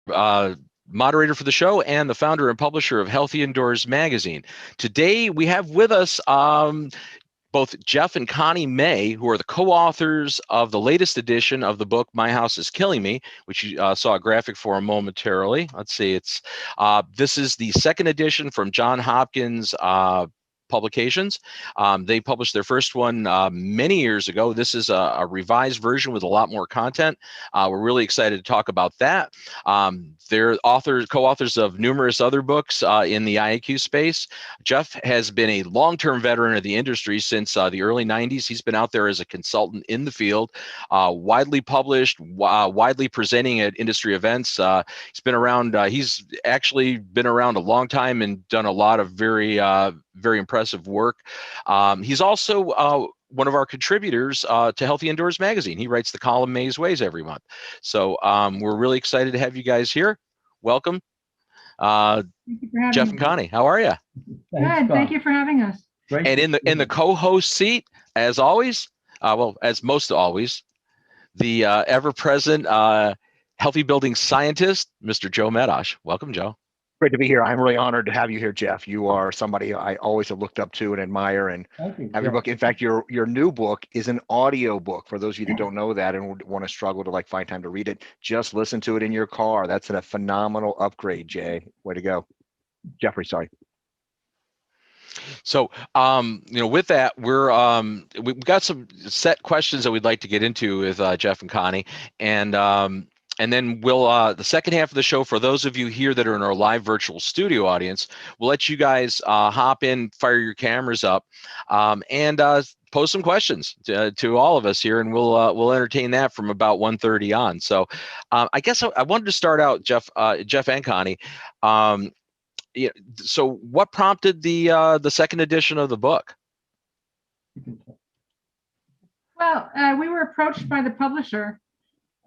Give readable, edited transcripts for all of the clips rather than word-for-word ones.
moderator for the show and the founder and publisher of Healthy Indoors magazine. Today we have with us both Jeff and Connie May, who are the co-authors of the latest edition of the book My House is Killing Me, which you saw a graphic for momentarily. Let's see, this is the second edition from John Hopkins Publications. They published their first one many years ago. This is a revised version with a lot more content. We're really excited to talk about that. They're co-authors of numerous other books in the IAQ space. Jeff has been a long-term veteran of the industry since the early 90s. He's been out there as a consultant in the field, widely published, widely presenting at industry events. He's been around, he's actually been around a long time and done a lot of very impressive work. He's also one of our contributors to Healthy Indoors magazine. He writes the column May's Ways every month. So we're really excited to have you guys here. Welcome. Jeff and Connie, how are you? Good. Thank you for having us. Great. And in the co-host seat, as always, as most always, the ever-present healthy building scientist, Mr. Joe Medosh. Welcome, Joe. Great to be here. I'm really honored to have you here, Jeff. You are somebody I always have looked up to and admire, and have your book. In fact, your new book is an audio book. For those of you that don't know that and want to struggle to find time to read it, just listen to it in your car. That's a phenomenal upgrade, Jay. Way to go. Jeffrey, sorry. So, with that, we've got some set questions that we'd like to get into with Jeff and Connie, and then we'll, the second half of the show, for those of you here that are in our live virtual studio audience, we'll let you guys hop in, fire your cameras up, and pose some questions to all of us here, and we'll entertain that from about 1:30 on. So I guess I wanted to start out, Jeff and Connie. So what prompted the second edition of the book? Well, we were approached by the publisher,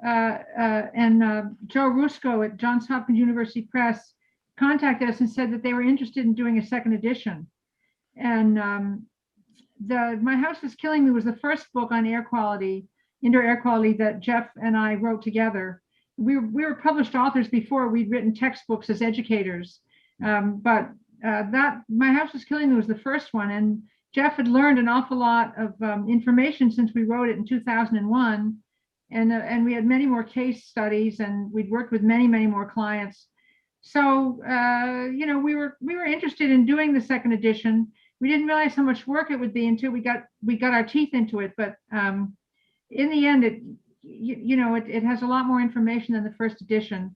and Joe Rusco at Johns Hopkins University Press contacted us and said that they were interested in doing a second edition. And My House is Killing Me was the first book on air quality, indoor air quality, that Jeff and I wrote together. We were published authors before. We'd written textbooks as educators, but My House is Killing Me was the first one. And Jeff had learned an awful lot of information since we wrote it in 2001. And we had many more case studies, and we'd worked with many more clients. So we were interested in doing the second edition. We didn't realize how much work it would be until we got our teeth into it. But in the end, it has a lot more information than the first edition.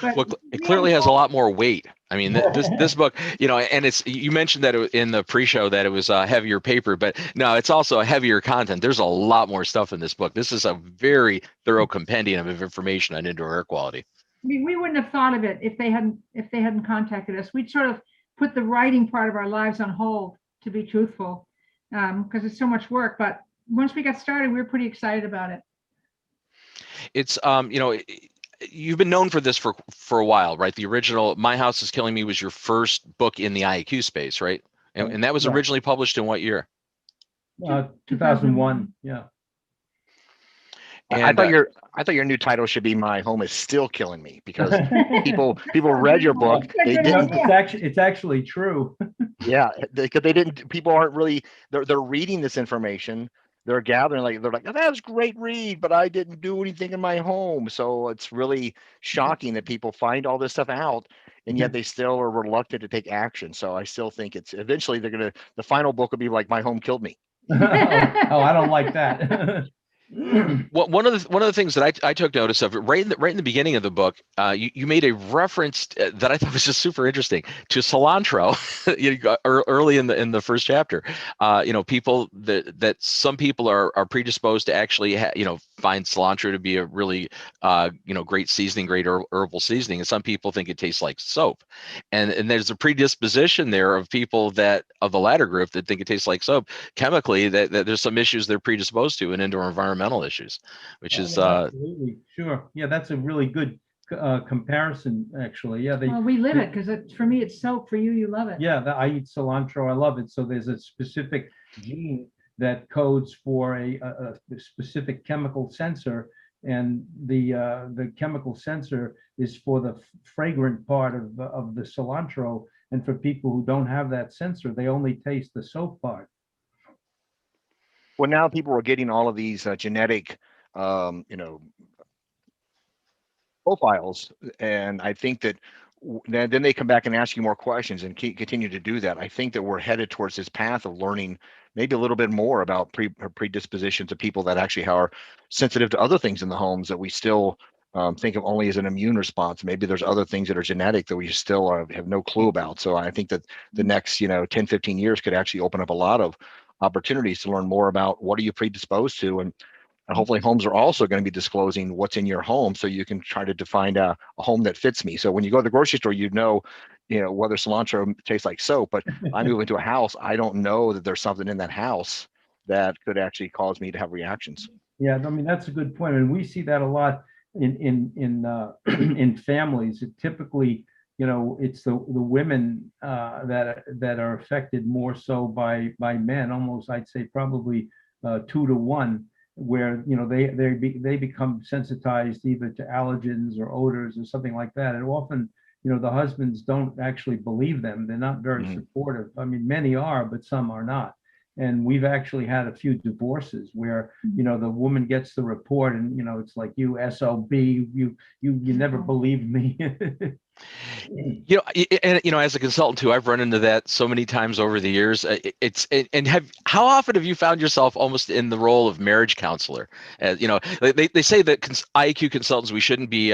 But well, it clearly has a lot more weight. I mean, this book, and you mentioned that in the pre-show that it was heavier paper, but no, it's also a heavier content. There's a lot more stuff in this book. This is a very thorough compendium of information on indoor air quality. We wouldn't have thought of it if they hadn't contacted us. We'd sort of put the writing part of our lives on hold, to be truthful, because it's so much work. But once we got started, we were pretty excited about it. It's you've been known for this for a while, right? The original My House is Killing Me was your first book in the IAQ space, right? And that was originally published in what year? 2001. Yeah. And I thought your new title should be My Home is Still Killing Me, because people read your book. They didn't. It's actually true. Yeah, because they didn't. People aren't really. They're reading this information. They're gathering, they're like, oh, that was a great read, but I didn't do anything in my home. So it's really shocking that people find all this stuff out, and yet they still are reluctant to take action. So I still think it's eventually the final book will be like My Home Killed Me. Oh, I don't like that. Well, one of the things that I took notice of right in the beginning of the book, you made a reference that I thought was just super interesting to cilantro. Early in the first chapter, people that some people are predisposed to actually find cilantro to be a really great seasoning, great herbal seasoning, and some people think it tastes like soap, and there's a predisposition there of people that of the latter group that think it tastes like soap chemically, that there's some issues they're predisposed to in indoor environmental issues, which is absolutely sure. Yeah, that's a really good comparison, actually. Yeah, we live it, because for me it's soap. For you, you love it. Yeah, I eat cilantro. I love it. So there's a specific gene that codes for a specific chemical sensor and the chemical sensor is for the fragrant part of the cilantro. And for people who don't have that sensor, they only taste the soap part. Well, now people are getting all of these genetic, profiles, and I think that then they come back and ask you more questions and continue to do that. I think that we're headed towards this path of learning maybe a little bit more about predispositions of people that actually are sensitive to other things in the homes that we still think of only as an immune response. Maybe there's other things that are genetic that we still have no clue about. So I think that the next 10, 15 years could actually open up a lot of opportunities to learn more about what are you predisposed to, and hopefully homes are also going to be disclosing what's in your home, so you can try to define a home that fits me. So when you go to the grocery store, whether cilantro tastes like soap, but I move into a house, I don't know that there's something in that house that could actually cause me to have reactions. Yeah, I mean, that's a good point. And we see that a lot in families. It typically, it's the women that are affected more so by men, almost, I'd say probably 2 to 1, where they become sensitized either to allergens or odors or something like that. And often, the husbands don't actually believe them. They're not very supportive. I mean, many are, but some are not. And we've actually had a few divorces where, the woman gets the report and, it's like, you SOB, you never believed me. As a consultant too, I've run into that so many times over the years. How often have you found yourself almost in the role of marriage counselor? They say that IAQ consultants, we shouldn't be,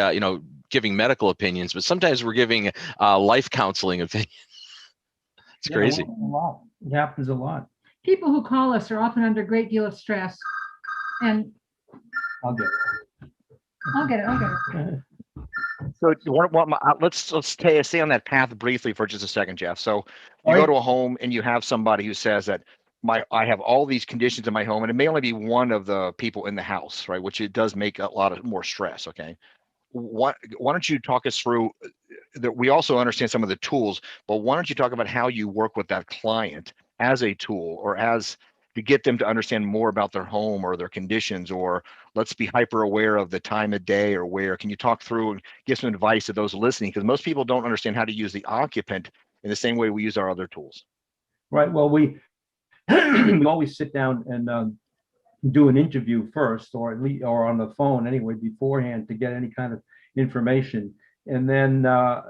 giving medical opinions, but sometimes we're giving life counseling opinions. It's crazy. A lot. It happens a lot. People who call us are often under a great deal of stress, and I'll get it. So let's stay on that path briefly for just a second, Jeff. So you go to a home and you have somebody who says that I have all these conditions in my home, and it may only be one of the people in the house, right? Which it does make a lot of more stress. Okay. Why don't you talk us through that? We also understand some of the tools, but why don't you talk about how you work with that client as a tool, or to get them to understand more about their home or their conditions, or let's be hyper aware of the time of day or where. Can you talk through and give some advice to those listening? Because most people don't understand how to use the occupant in the same way we use our other tools. Right. Well, we always sit down and do an interview first, or on the phone anyway beforehand, to get any kind of information. And then I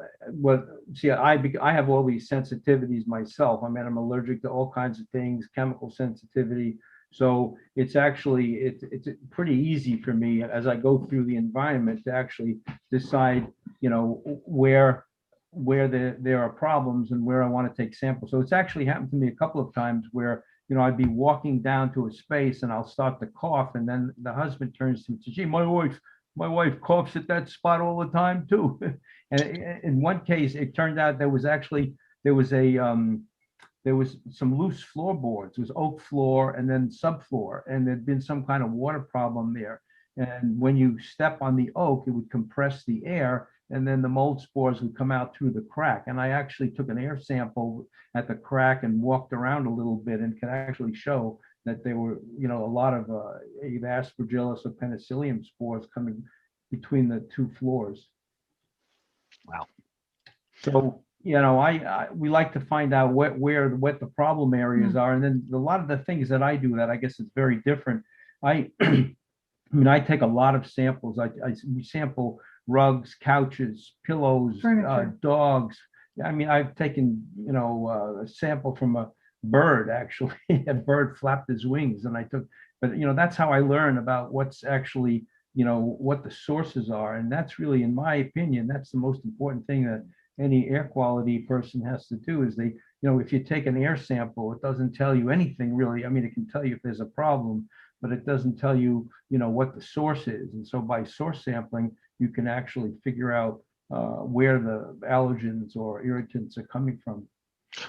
have all these sensitivities myself. I mean, I'm allergic to all kinds of things, chemical sensitivity. So it's actually it's pretty easy for me as I go through the environment to actually decide, where there are problems and where I want to take samples. So it's actually happened to me a couple of times where, I'd be walking down to a space and I'll start to cough, and then the husband turns to me and says, "Gee, my wife coughs at that spot all the time too." And in one case, it turned out there was some loose floorboards. It was oak floor and then subfloor, and there'd been some kind of water problem there. And when you step on the oak, it would compress the air, and then the mold spores would come out through the crack. And I actually took an air sample at the crack and walked around a little bit, and could actually show that there were, a lot of either Aspergillus or Penicillium spores coming between the 2 floors. Wow. So, we like to find out what the problem areas are. And then a lot of the things that I do that I guess is very different. I take a lot of samples. We sample rugs, couches, pillows, dogs. I've taken, a sample from a bird, actually. A bird flapped his wings, and but that's how I learn about what's actually, what the sources are. And that's really, in my opinion, that's the most important thing that any air quality person has to do. Is if you take an air sample, it doesn't tell you anything really. It can tell you if there's a problem, but it doesn't tell you, what the source is. And so by source sampling, you can actually figure out where the allergens or irritants are coming from.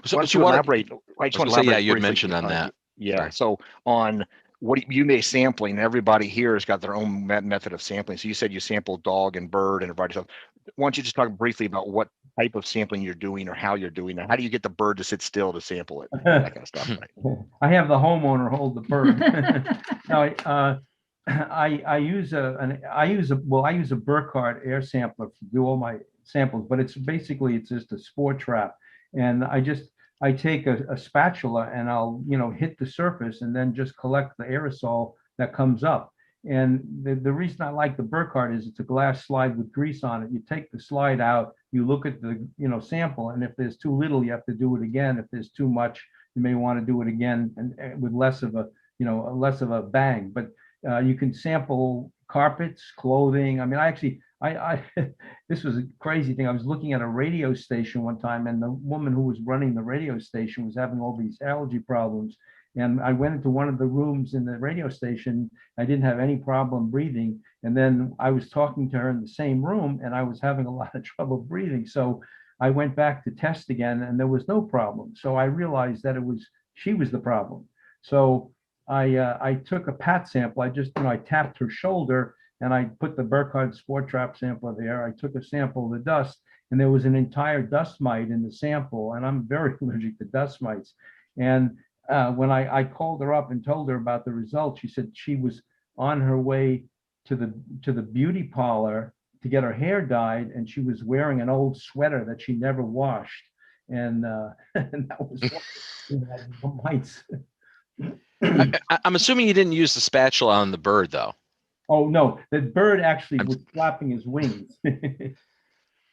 So you elaborate. I just want to elaborate. You had mentioned on that. Yeah. Sorry. So on what you may sampling, everybody here has got their own method of sampling. So you said you sample dog and bird and a variety of stuff. Why don't you just talk briefly about what type of sampling you're doing or how you're doing that? How do you get the bird to sit still to sample it? That kind of stuff. Right? I have the homeowner hold the bird. No, I use a Burkhardt air sampler to do all my samples, but it's just a spore trap, and I take a spatula and I'll hit the surface and then just collect the aerosol that comes up. And the reason I like the Burkhardt is it's a glass slide with grease on it. You take the slide out, you look at the sample, and if there's too little, you have to do it again. If there's too much, you may want to do it again and with less of a bang. But you can sample carpets, clothing. I mean, I this was a crazy thing. I was looking at a radio station one time, and the woman who was running the radio station was having all these allergy problems. And I went into one of the rooms in the radio station. I didn't have any problem breathing. And then I was talking to her in the same room, and I was having a lot of trouble breathing. So I went back to test again, and there was no problem. So I realized that she was the problem. So I took a pat sample. I tapped her shoulder, and I put the Burkhardt spore trap sampler there. I took a sample of the dust, and there was an entire dust mite in the sample, and I'm very allergic to dust mites. And when I called her up and told her about the results, she said she was on her way to the beauty parlor to get her hair dyed, and she was wearing an old sweater that she never washed, and, and that was the mites. I'm assuming you didn't use the spatula on the bird, though. Oh no, the bird actually was flapping his wings.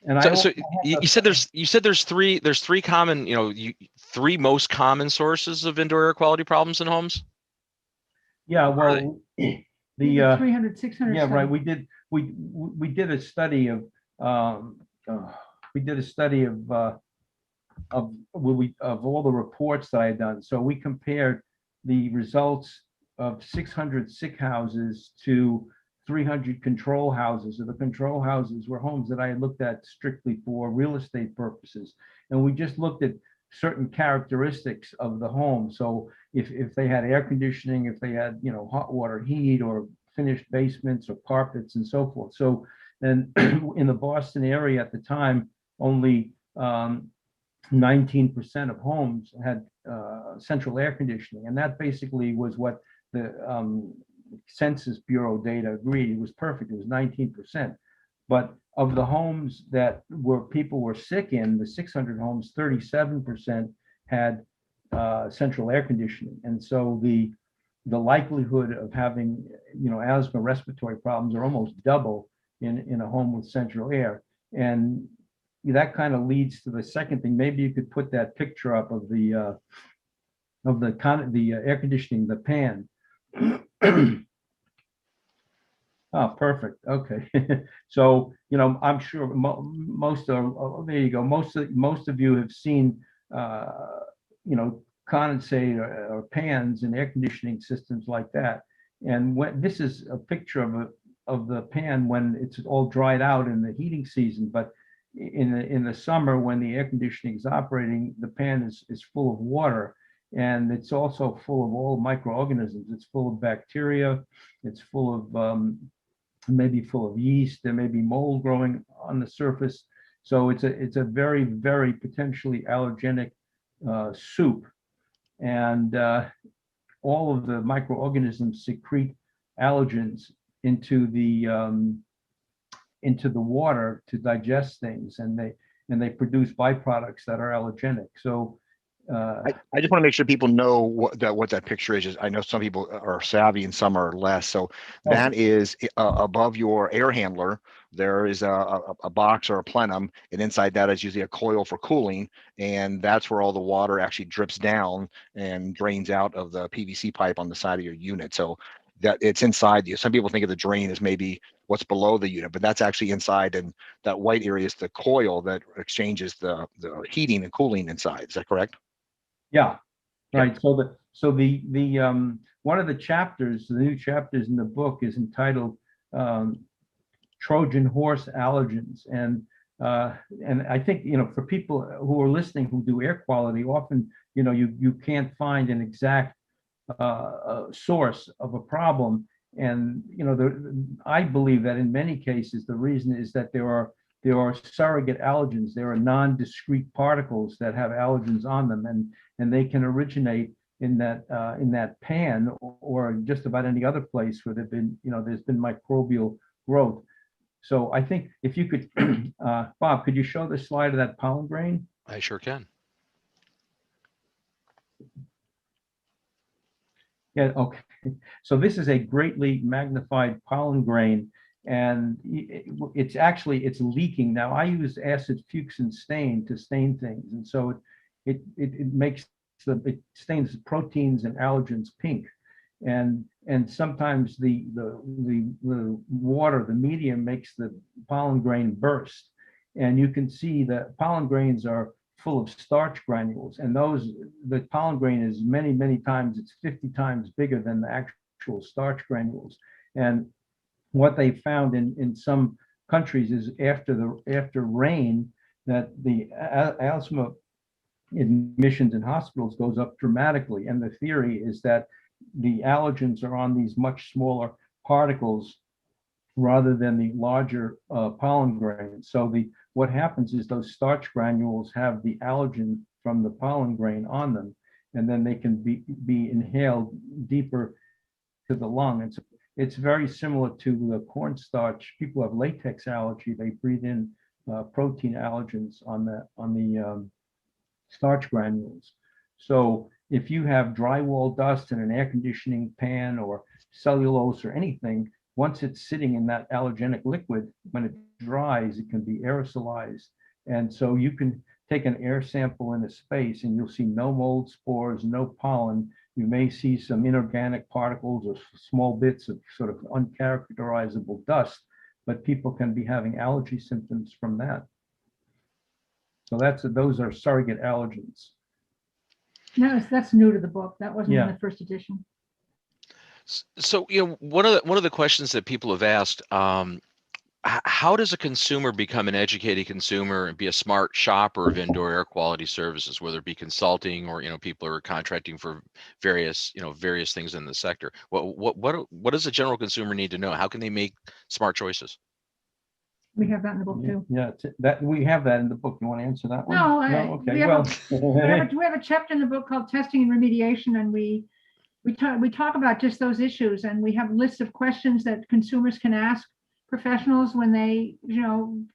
And so you said there's three common, three most common sources of indoor air quality problems in homes. Yeah, well, the 300, 600. yeah, right. We did a study of all the reports that I had done. So we compared the results of 600 sick houses to 300 control houses. So the control houses were homes that I had looked at strictly for real estate purposes. And we just looked at certain characteristics of the home. So if they had air conditioning, if they had, hot water heat or finished basements or carpets and so forth. So then in the Boston area at the time, only 19% of homes had central air conditioning. And that basically was what the Census Bureau data agreed. It was perfect. It was 19%. But of the homes that people were sick in, the 600 homes, 37% had central air conditioning. And so the likelihood of having, asthma, respiratory problems are almost double in a home with central air. And that kind of leads to the second thing. Maybe you could put that picture up of the air conditioning, the pan. Oh, perfect. Okay. So, I'm sure there you go. Most of you have seen, condensate or pans and air conditioning systems like that. And this is a picture of the pan when it's all dried out in the heating season. But in the summer, when the air conditioning is operating, the pan is full of water. And it's also full of all microorganisms. It's full of bacteria. It's full of maybe full of yeast. There may be mold growing on the surface. So it's a very, very potentially allergenic soup. And all of the microorganisms secrete allergens into the water to digest things, and they produce byproducts that are allergenic. So I just want to make sure people know what that picture is. I know some people are savvy and some are less. So that is above your air handler. There is a box or a plenum, and inside that is usually a coil for cooling, and that's where all the water actually drips down and drains out of the PVC pipe on the side of your unit. So that it's inside you. Some people think of the drain as maybe what's below the unit, but that's actually inside, and that white area is the coil that exchanges the heating and cooling inside. Is that correct? Yeah, right. So the one of the chapters, the new chapters in the book, is entitled Trojan Horse Allergens, and I think for people who are listening who do air quality, often you can't find an exact source of a problem, and I believe that in many cases the reason is that there are surrogate allergens. There are non-discrete particles that have allergens on them, and they can originate in that pan or just about any other place where there's been microbial growth. So I think if you could, Bob, could you show the slide of that pollen grain? I sure can. Yeah, okay. So this is a greatly magnified pollen grain, and it's leaking. Now I use acid fuchsin stain to stain things, and so it stains proteins and allergens pink, and sometimes the water, the medium, makes the pollen grain burst, and you can see that pollen grains are full of starch granules, and the pollen grain is many times, it's 50 times bigger than the actual starch granules. And what they found in some countries is after rain, that the asthma admissions in hospitals goes up dramatically. And the theory is that the allergens are on these much smaller particles rather than the larger pollen grain. So what happens is those starch granules have the allergen from the pollen grain on them, and then they can be inhaled deeper to the lung. And so it's very similar to the cornstarch. People have latex allergy. They breathe in protein allergens on the starch granules. So if you have drywall dust in an air conditioning pan or cellulose or anything, once it's sitting in that allergenic liquid, when it dries, it can be aerosolized. And so you can take an air sample in a space and you'll see no mold spores, no pollen. You may see some inorganic particles or small bits of sort of uncharacterizable dust, but people can be having allergy symptoms from that. So those are surrogate allergens. No, that's new to the book. That wasn't Yeah. in the first edition. So, one of the questions that people have asked, how does a consumer become an educated consumer and be a smart shopper of indoor air quality services, whether it be consulting or, people are contracting for various things in the sector? What does a general consumer need to know? How can they make smart choices? We have that in the book too. Yeah, that we have that in the book. You want to answer that one? No, Okay. we have a chapter in the book called Testing and Remediation, and we talk about just those issues, and we have lists of questions that consumers can ask professionals when they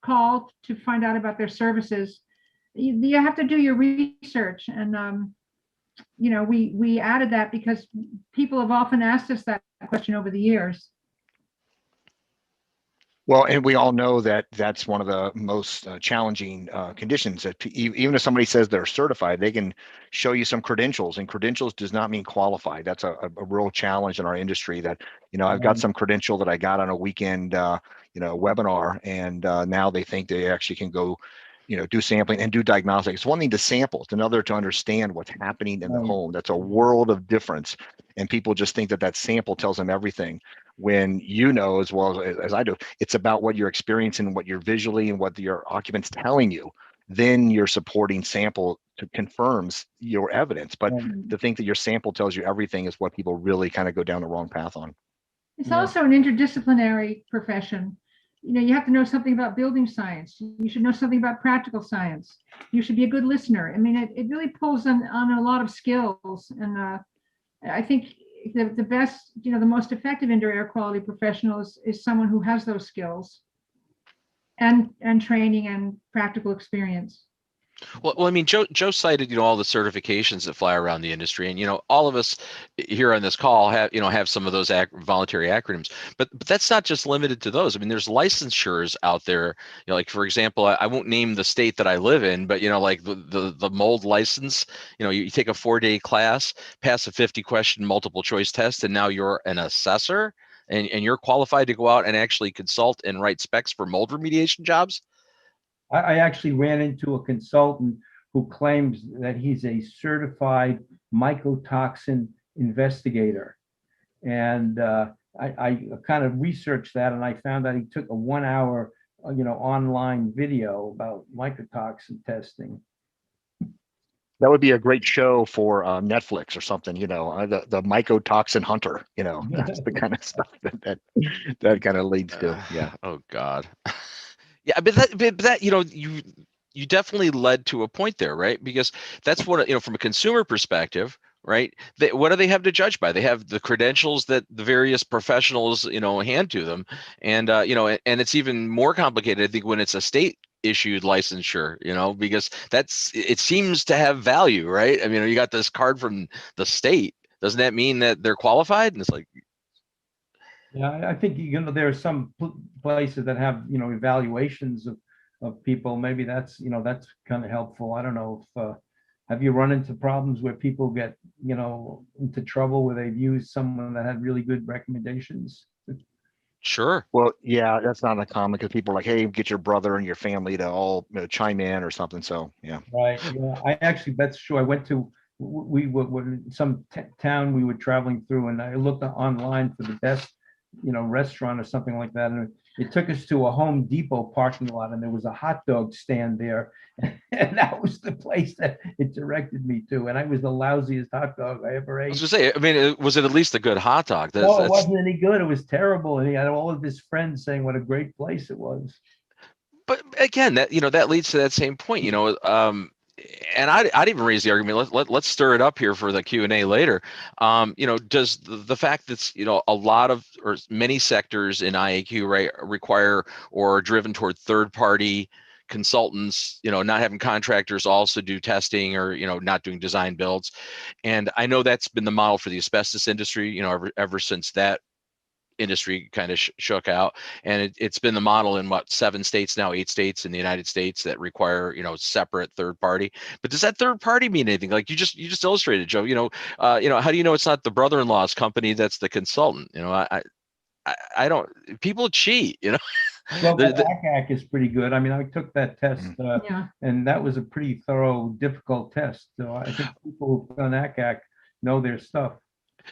call to find out about their services. You have to do your research, and we added that because people have often asked us that question over the years. Well, and we all know that that's one of the most challenging conditions. That even if somebody says they're certified, they can show you some credentials, and credentials does not mean qualified. That's a real challenge in our industry. That I've got some credential that I got on a weekend webinar, and now they think they actually can go do sampling and do diagnostics. It's one thing to sample, it's another to understand what's happening in the home. That's a world of difference, and people just think that sample tells them everything, when as well as I do, it's about what you're experiencing, what you're visually, and what your occupant's telling you. Then your supporting sample confirms your evidence. But to think that your sample tells you everything is what people really kind of go down the wrong path on. It's also an interdisciplinary profession. You have to know something about building science. You should know something about practical science. You should be a good listener. I mean, it really pulls on a lot of skills. And I think the best, the most effective indoor air quality professional is someone who has those skills and training and practical experience. Well, I mean, Joe cited, all the certifications that fly around the industry, and all of us here on this call have some of those voluntary acronyms, but that's not just limited to those. I mean, there's licensures out there. Like for example, I won't name the state that I live in, but like the mold license. You take a 4-day class, pass a 50-question multiple choice test, and now you're an assessor, and you're qualified to go out and actually consult and write specs for mold remediation jobs. I actually ran into a consultant who claims that he's a certified mycotoxin investigator. And I kind of researched that, and I found that he took a 1-hour, online video about mycotoxin testing. That would be a great show for Netflix or something, the mycotoxin hunter, that's the kind of stuff that kind of leads to, yeah. Oh God. Yeah, but that you definitely led to a point there, right? Because that's what from a consumer perspective, right? What do they have to judge by? They have the credentials that the various professionals, hand to them. And, and it's even more complicated, I think, when it's a state issued licensure, because it seems to have value, right? I mean, you got this card from the state. Doesn't that mean that they're qualified? And it's like, yeah, I think, there are some places that have, evaluations of people. Maybe that's kind of helpful. I don't know if, have you run into problems where people get, into trouble where they've used someone that had really good recommendations? sure. Well, yeah, that's not uncommon because people are like, hey, get your brother and your family to all chime in or something. So yeah. Right. Yeah, that's true. I went to, we were in some town we were traveling through, and I looked online for the best, restaurant or something like that. And it took us to a Home Depot parking lot, and there was a hot dog stand there. And that was the place that it directed me to. And I was the lousiest hot dog I ever I ate. was gonna say, I mean, was it at least a good hot dog? No, it wasn't any good. It was terrible. And he had all of his friends saying what a great place it was. But again, that leads to that same point, and I'd even raise the argument. Let's stir it up here for the Q&A later. Does the fact that a lot of or many sectors in IAQ, right, require or are driven toward third-party consultants, not having contractors also do testing, or not doing design builds. And I know that's been the model for the asbestos industry, ever since that industry kind of shook out, and it's been the model in 7 states now, 8 states in the United States that require separate third party. But does that third party mean anything? Like you just illustrated, Joe. How do you know it's not the brother-in-law's company that's the consultant? I don't. People cheat. Well, the ACAC is pretty good. I mean, I took that test, Yeah. and that was a pretty thorough, difficult test. So I think people who've done ACAC know their stuff.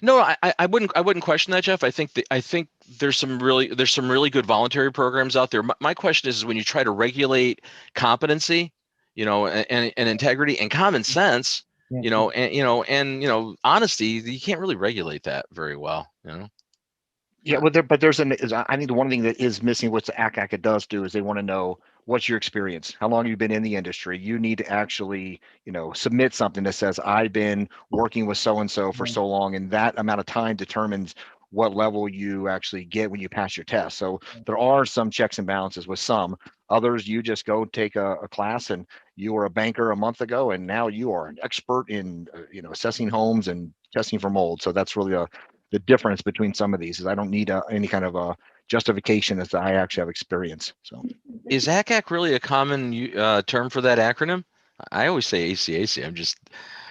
No, I wouldn't question that, Jeff. I think there's some really good voluntary programs out there. My question is when you try to regulate competency, and integrity and common sense, and honesty, you can't really regulate that very well, Yeah, well, I think the one thing that is missing, what the ACAC does do, is they want to know what's your experience, how long you've been in the industry. You need to actually, submit something that says I've been working with so and so for so long, and that amount of time determines what level you actually get when you pass your test. So there are some checks and balances with some. Others, you just go take a class, and you were a banker a month ago, and now you are an expert in, assessing homes and testing for mold. So that's really the difference between some of these is I don't need any kind of a justification as I actually have experience. So is ACAC really a common term for that acronym? I always say ACAC. I'm just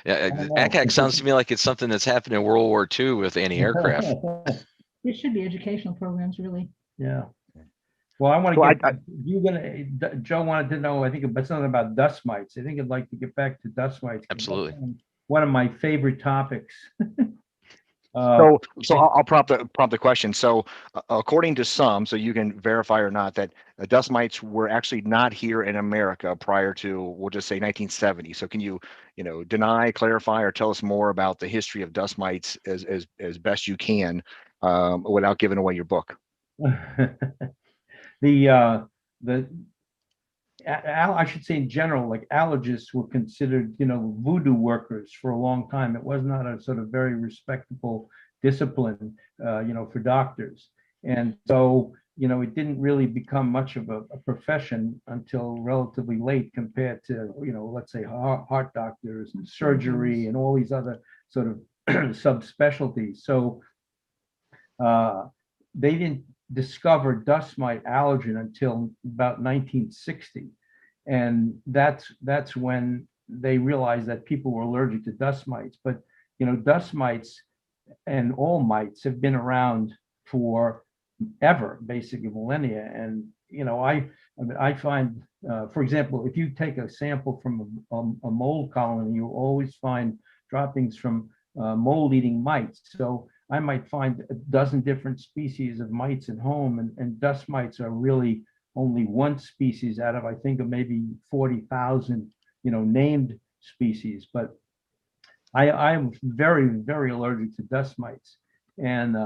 ACAC sounds to me like it's something that's happened in World War II with anti-aircraft. It should be educational programs, really. Yeah. Well, I want to Joe wanted to know, I think, about something about dust mites. I think I'd like to get back to dust mites. Absolutely. One of my favorite topics. So I'll prompt the question. So according to some, so you can verify or not, that dust mites were actually not here in America prior to, we'll just say 1970. So can you, deny, clarify, or tell us more about the history of dust mites as best you can, without giving away your book? I should say in general, like allergists were considered, voodoo workers for a long time. It was not a sort of very respectable discipline, for doctors. And so, it didn't really become much of a profession until relatively late compared to, let's say heart doctors and surgery and all these other sort of subspecialties. So they didn't discover dust mite allergen until about 1960, and that's when they realized that people were allergic to dust mites. But dust mites and all mites have been around for ever, basically millennia. And I find, for example, if you take a sample from a mold colony, you always find droppings from mold-eating mites. So I might find a dozen different species of mites at home, and dust mites are really only one species out of, I think, of maybe 40,000, named species. But I'm very, very allergic to dust mites. And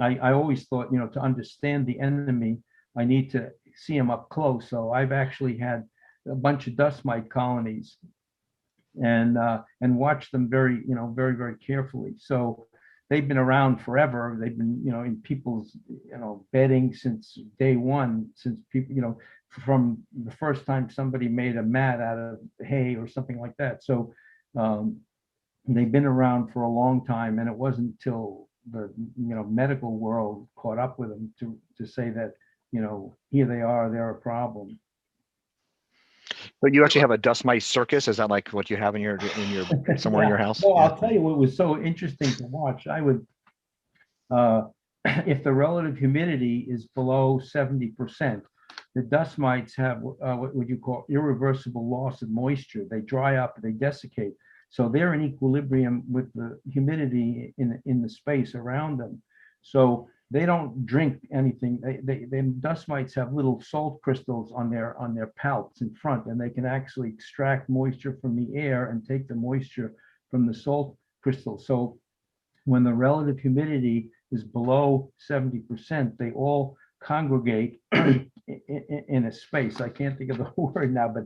I always thought, to understand the enemy, I need to see them up close. So I've actually had a bunch of dust mite colonies and watch them very, very, very carefully. So they've been around forever. They've been, in people's, bedding since day one, since people, from the first time somebody made a mat out of hay or something like that. So they've been around for a long time, and it wasn't until the medical world caught up with them to say that, here they are, they're a problem. But you actually have a dust mite circus? Is that like what you have in your somewhere in your house? Well, I'll tell you what was so interesting to watch. I would, if the relative humidity is below 70%, the dust mites have what would you call irreversible loss of moisture. They dry up, they desiccate. So they're in equilibrium with the humidity in the space around them. So they don't drink anything. They dust mites have little salt crystals on their palps in front, and they can actually extract moisture from the air and take the moisture from the salt crystals. So when the relative humidity is below 70%, they all congregate in a space. I can't think of the word now, but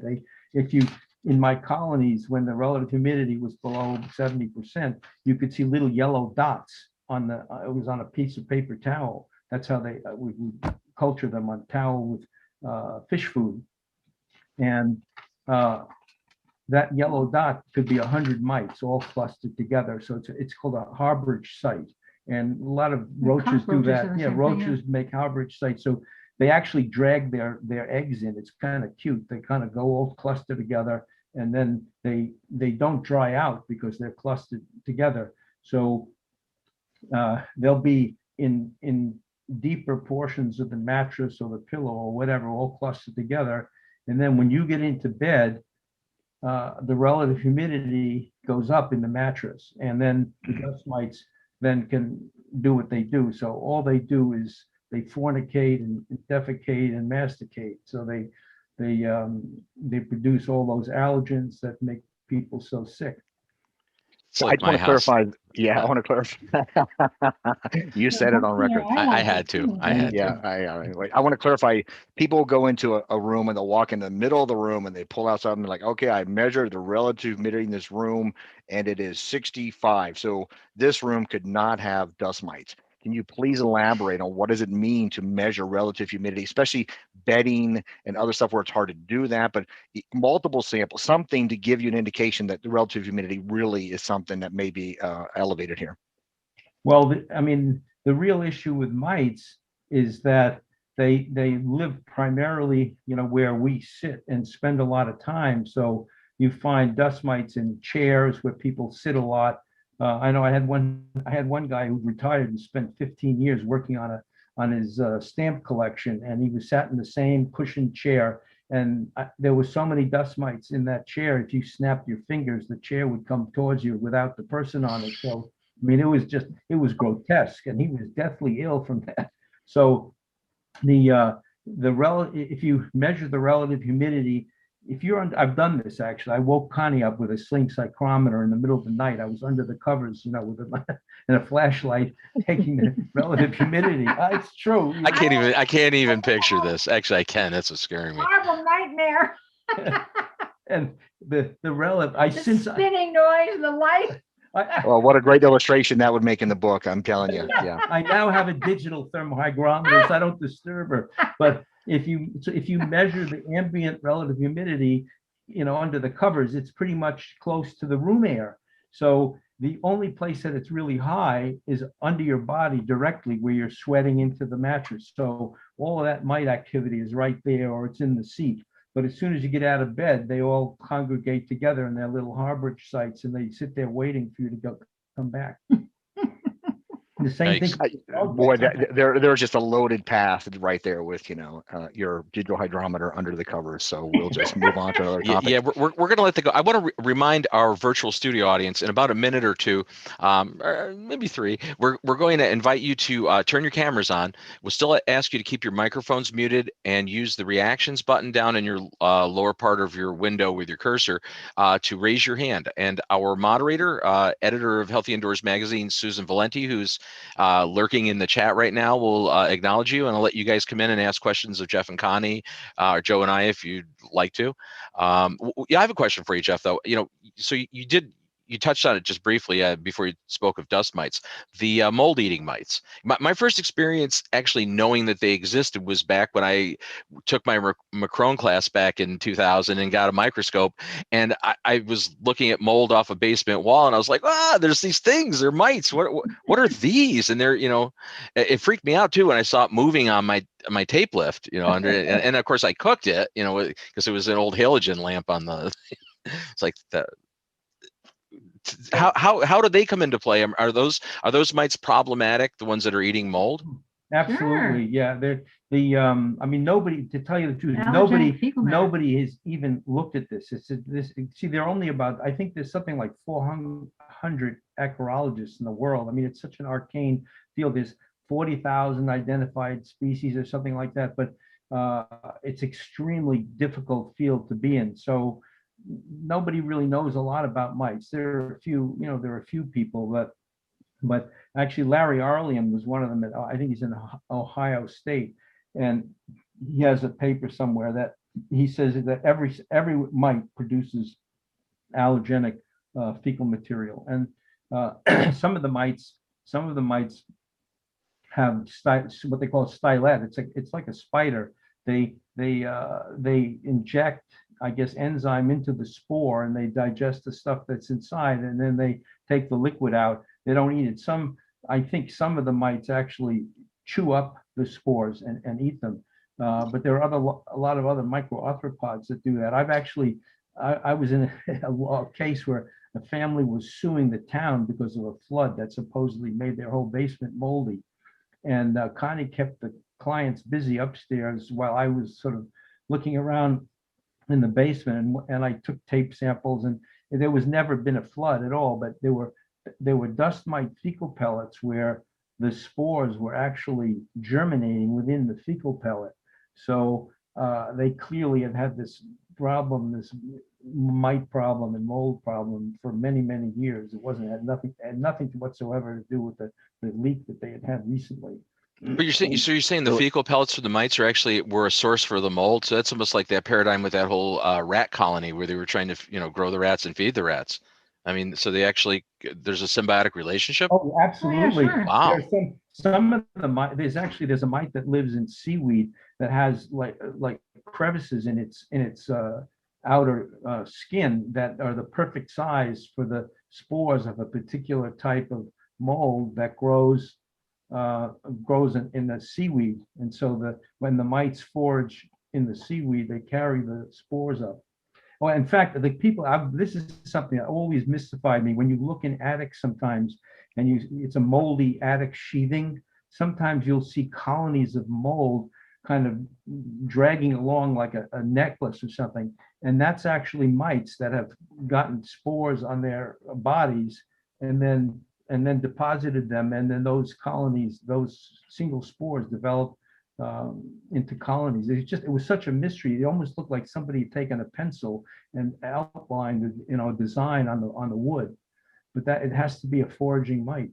in my colonies, when the relative humidity was below 70%, you could see little yellow dots on it was on a piece of paper towel. That's how we culture them on towel with fish food. And that yellow dot could be 100 mites all clustered together. So it's called a harborage site. And a lot of roaches do that. Yeah, roaches make harborage sites. So they actually drag their eggs in. It's kind of cute. They kind of go all clustered together, and then they don't dry out because they're clustered together. So they'll be in deeper portions of the mattress or the pillow or whatever, all clustered together. And then when you get into bed, the relative humidity goes up in the mattress, and then the dust mites then can do what they do. So all they do is they fornicate and defecate and masticate. So they produce all those allergens that make people so sick. So I just want to clarify. Yeah, I want to clarify. You said it on record. I had to. I want to clarify. People go into a room and they'll walk in the middle of the room and they pull out something like, okay, I measured the relative humidity in this room and it is 65. So this room could not have dust mites. Can you please elaborate on what does it mean to measure relative humidity, especially bedding and other stuff where it's hard to do that, but multiple samples, something to give you an indication that the relative humidity really is something that may be elevated here? Well, the real issue with mites is that they live primarily, where we sit and spend a lot of time. So you find dust mites in chairs where people sit a lot. I know I had one guy who retired and spent 15 years working on his stamp collection, and he was sat in the same cushioned chair, and there was so many dust mites in that chair. If you snapped your fingers, the chair would come towards you without the person on it. So it was grotesque, and he was deathly ill from that. So if you measure the relative humidity, I've done this actually. I woke Connie up with a sling psychrometer in the middle of the night. I was under the covers, with a flashlight, taking the relative humidity. It's true. I can't even picture this. Actually, I can. That's what's scaring me. Horrible nightmare. And the relative, spinning noise, the light. Well, what a great illustration that would make in the book. I'm telling you. Yeah. I now have a digital thermohygrometer, so I don't disturb her. But if you measure the ambient relative humidity, under the covers, it's pretty much close to the room air. So the only place that it's really high is under your body directly where you're sweating into the mattress. So all of that mite activity is right there, or it's in the seat. But as soon as you get out of bed, they all congregate together in their little harborage sites, and they sit there waiting for you to come back. The same thing. Boy, there's just a loaded path right there with your digital hydrometer under the covers. So we'll just move on to another topic. Yeah, we're going to let that go. I want to remind our virtual studio audience in about a minute or two, or maybe 3. We're going to invite you to turn your cameras on. We'll still ask you to keep your microphones muted and use the reactions button down in your lower part of your window with your cursor to raise your hand. And our moderator, editor of Healthy Indoors Magazine, Susan Valenti, who's lurking in the chat right now will acknowledge you, and I'll let you guys come in and ask questions of Jeff and Connie, or Joe and I, if you'd like to. Yeah, I have a question for you, Jeff, though. So you touched on it just briefly before you spoke of dust mites, the mold-eating mites. My first experience actually knowing that they existed was back when I took my Macron class back in 2000 and got a microscope, and I was looking at mold off a basement wall, and I was like, there's these things, they're mites. What are these? And they're, it freaked me out too when I saw it moving on my tape lift, under it. And of course I cooked it, because it was an old halogen lamp on the. It's like the. How do they come into play? Are those mites problematic? The ones that are eating mold? Absolutely, yeah. They're I mean, nobody, to tell you the truth, Allergenic fecal matter. nobody has even looked at this. See, there are only about, I think there's something like 400 acarologists in the world. I mean, it's such an arcane field. There's 40,000 identified species or something like that, but it's extremely difficult field to be in. So nobody really knows a lot about mites. There are a few people, but actually Larry Arlian was one of them. I think he's in Ohio State, and he has a paper somewhere that he says that every mite produces allergenic fecal material, and some of the mites have what they call a stylet. It's like a spider. They inject, I guess, enzyme into the spore, and they digest the stuff that's inside, and then they take the liquid out. They don't eat it. I think some of the mites actually chew up the spores and eat them. But there are a lot of other microarthropods that do that. I was in a case where a family was suing the town because of a flood that supposedly made their whole basement moldy. And Connie kept the clients busy upstairs while I was sort of looking around in the basement, and I took tape samples, and there was never been a flood at all, but there were dust mite fecal pellets where the spores were actually germinating within the fecal pellet. So they clearly have had this problem, this mite problem and mold problem for many, many years. It had nothing whatsoever to do with the leak that they had recently. But you're saying the fecal pellets for the mites were a source for the mold. So that's almost like that paradigm with that whole rat colony where they were trying to grow the rats and feed the rats. I mean, so there's a symbiotic relationship. Oh, absolutely. Yeah, sure. Wow. There's some of the mite. There's a mite that lives in seaweed that has like crevices in its outer skin that are the perfect size for the spores of a particular type of mold that grows in the seaweed. And so when the mites forage in the seaweed, they carry the spores up. Well, in fact, this is something that always mystified me. When you look in attics sometimes, and it's a moldy attic sheathing, sometimes you'll see colonies of mold kind of dragging along like a necklace or something. And that's actually mites that have gotten spores on their bodies and then deposited them. And then those colonies, those single spores develop into colonies. It was such a mystery. It almost looked like somebody had taken a pencil and outlined, a design on the wood, but that it has to be a foraging mite.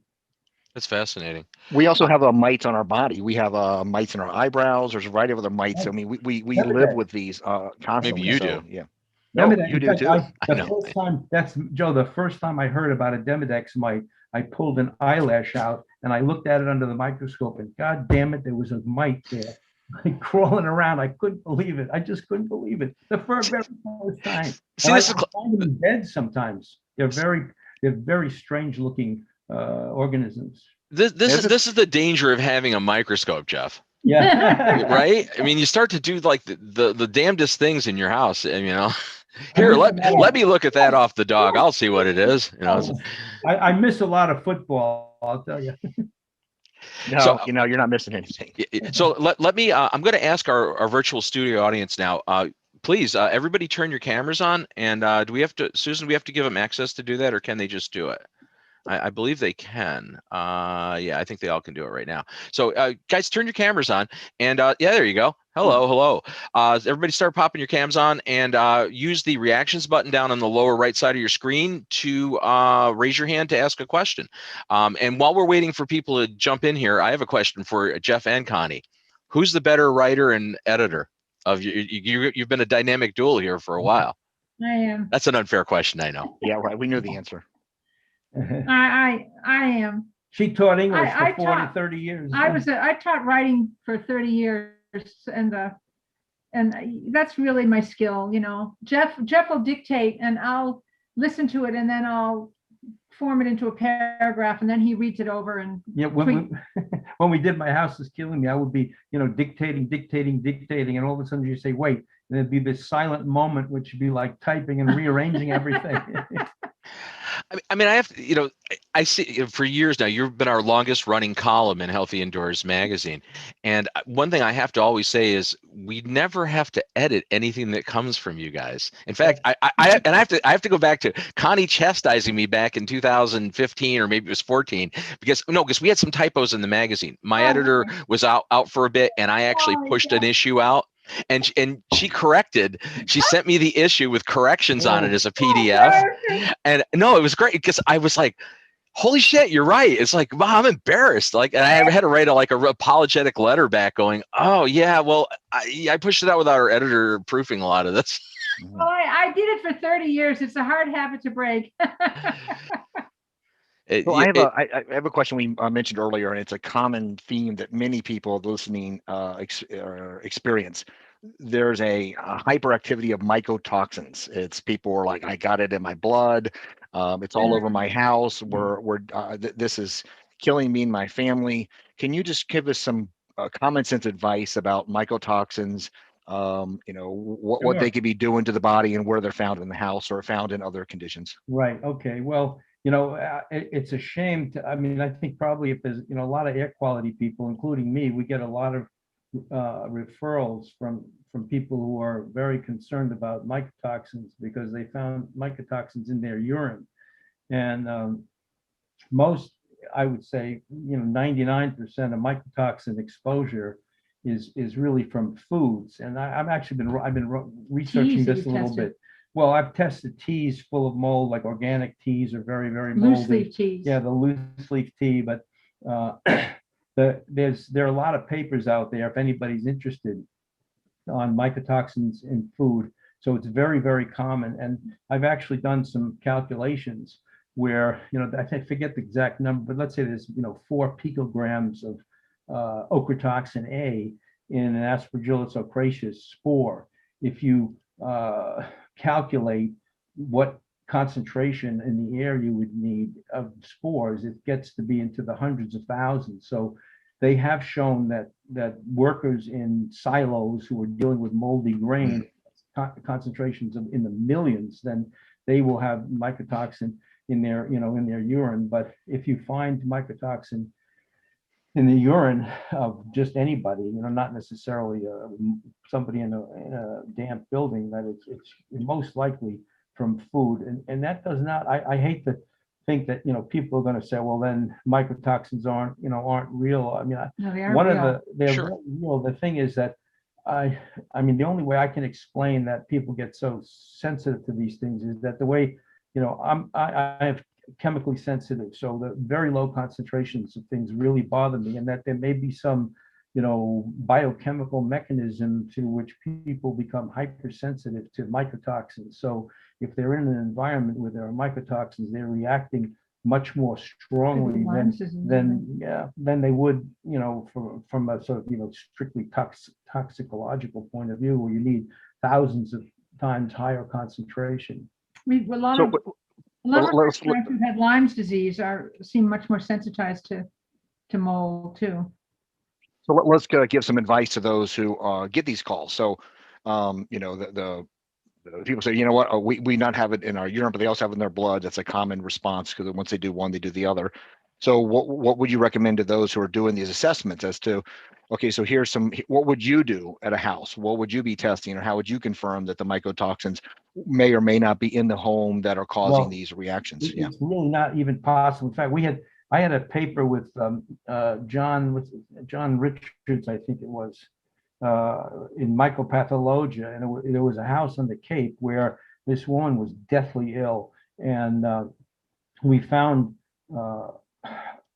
That's fascinating. We also have mites on our body. We have mites in our eyebrows. There's a variety of other mites. I mean, we live with these constantly. Maybe you do. Yeah. No, you do too. The first time I heard about a Demodex mite, I pulled an eyelash out and I looked at it under the microscope, and God damn it, there was a mite there, crawling around. I couldn't believe it. I just couldn't believe it. The very first time. I find them in beds sometimes. They're very strange looking organisms. This is the danger of having a microscope, Jeff. Yeah. Right? I mean, you start to do like the damnedest things in your house, and here, let me look at that off the dog. I'll see what it is. I miss a lot of football, I'll tell you. No, so, you're not missing anything. So let me, I'm going to ask our virtual studio audience now, please, everybody turn your cameras on. And Susan, do we have to give them access to do that, or can they just do it? I believe they can. Yeah, I think they all can do it right now. So guys, turn your cameras on, and yeah, there you go. Hello, hello. Everybody start popping your cams on, and use the reactions button down on the lower right side of your screen to raise your hand to ask a question. And while we're waiting for people to jump in here, I have a question for Jeff and Connie. Who's the better writer and editor? You've been a dynamic duo here for a while. I am. That's an unfair question, I know. Yeah, right. We knew the answer. I am. She taught English I for 40, taught- 30 years. I taught writing for 30 years, and that's really my skill. You know, Jeff will dictate, and I'll listen to it, and then I'll form it into a paragraph, and then he reads it over. And Yeah, when we did My House Is Killing Me, I would be, dictating, and all of a sudden you say, wait, and it'd be this silent moment, which would be like typing and rearranging everything. I mean, I have to, I see for years now, you've been our longest running column in Healthy Indoors magazine. And one thing I have to always say is we never have to edit anything that comes from you guys. In fact, I have to go back to Connie chastising me back in 2015, or maybe it was 14, because we had some typos in the magazine. My editor was out for a bit, and I actually pushed an issue out. And she corrected. She sent me the issue with corrections on it as a PDF. And no, it was great because I was like, "Holy shit, you're right!" It's like, wow, I'm embarrassed. Like, and I had to write a apologetic letter back, going, "Oh yeah, well, I pushed it out without our editor proofing a lot of this." Well, I did it for 30 years. It's a hard habit to break. I have a question we mentioned earlier, and it's a common theme that many people listening experience. There's a hyperactivity of mycotoxins. It's people are like, I got it in my blood. It's all over my house. This is killing me and my family. Can you just give us some common sense advice about mycotoxins? What they could be doing to the body and where they're found in the house or found in other conditions. Right. Okay. Well, it's a shame I think probably if there's, a lot of air quality people, including me, we get a lot of referrals from people who are very concerned about mycotoxins because they found mycotoxins in their urine. And most, I would say, 99% of mycotoxin exposure is really from foods. And I've been researching this a little bit. Well, I've tested teas full of mold, like organic teas are very, very moldy. Loose leaf teas. Yeah, the loose leaf tea. But there are a lot of papers out there if anybody's interested on mycotoxins in food. So it's very, very common. And I've actually done some calculations where, I forget the exact number, but let's say there's, 4 picograms of ochratoxin A in an Aspergillus ocratius spore. If you calculate what concentration in the air you would need of spores, it gets to be into the hundreds of thousands. So they have shown that workers in silos who are dealing with moldy grain, concentrations in the millions, then they will have mycotoxin in their urine. But if you find mycotoxin in the urine of just anybody, not necessarily somebody in a damp building, that it's most likely from food. And that does not, I hate to think that, people are going to say, well, then mycotoxins aren't real. I mean, No, they are real. real. The thing is that I mean, the only way I can explain that people get so sensitive to these things is that the way, I have chemically sensitive, so the very low concentrations of things really bother me, and that there may be some biochemical mechanism to which people become hypersensitive to mycotoxins. So if they're in an environment where there are mycotoxins, they're reacting much more strongly than they would, from a sort of, strictly toxicological point of view, where you need thousands of times higher concentration. I mean, a lot of our friends who had Lyme's disease seem much more sensitized to mold too. So let's give some advice to those who get these calls. So, the people say, we not have it in our urine, but they also have it in their blood. That's a common response because once they do one, they do the other. So what would you recommend to those who are doing these assessments as to, okay, so what would you do at a house? What would you be testing, or how would you confirm that the mycotoxins may or may not be in the home that are causing Well, these reactions. Yeah. It's really not even possible. In fact, I had a paper with John Richards, I think it was, in Mycopathologia, and there was a house on the Cape where this woman was deathly ill, and we found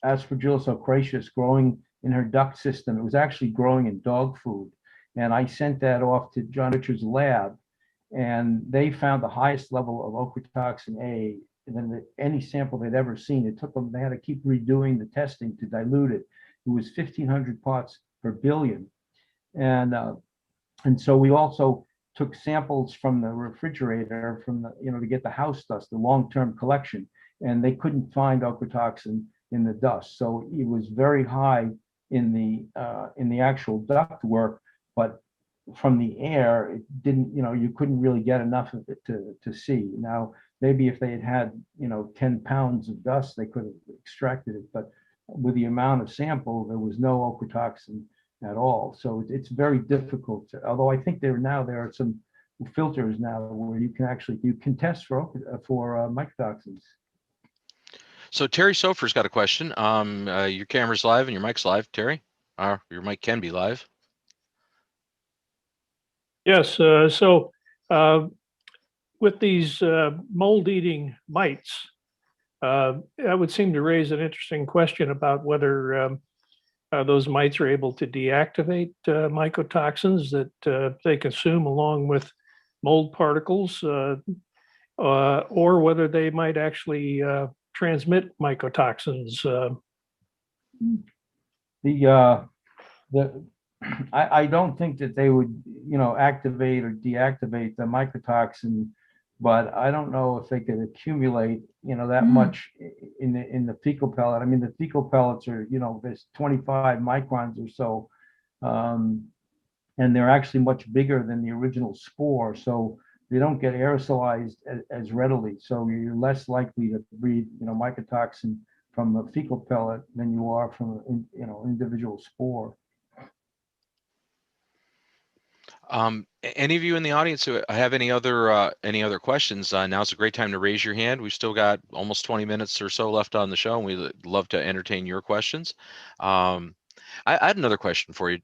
Aspergillus ocratius growing in her duct system. It was actually growing in dog food, and I sent that off to John Richards' lab, and they found the highest level of ochratoxin A than any sample they'd ever seen. It took them, they had to keep redoing the testing to dilute it. It was 1,500 parts per billion. And so we also took samples from the refrigerator to get the house dust, the long-term collection, and they couldn't find ochratoxin in the dust. So it was very high in the actual duct work, but from the air, it didn't, you couldn't really get enough of it to see. Now, maybe if they had 10 pounds of dust, they could have extracted it, but with the amount of sample, there was no ochratoxin at all. So it's very difficult although I think there are some filters now where you can test for mycotoxins. So Terry Sofer's got a question. Your camera's live and your mic's live, Terry. Your mic can be live. Yes. With these mold-eating mites, that would seem to raise an interesting question about whether those mites are able to deactivate mycotoxins that they consume along with mold particles, or whether they might actually transmit mycotoxins. I don't think that they would, activate or deactivate the mycotoxin, but I don't know if they could accumulate, that much in the fecal pellet. I mean, the fecal pellets are, there's 25 microns or so, and they're actually much bigger than the original spore, so they don't get aerosolized as readily. So you're less likely to breed, mycotoxin from a fecal pellet than you are from, individual spore. Any of you in the audience who have any other questions, now's a great time to raise your hand. We've still got almost 20 minutes or so left on the show, and we'd love to entertain your questions. I had another question for you,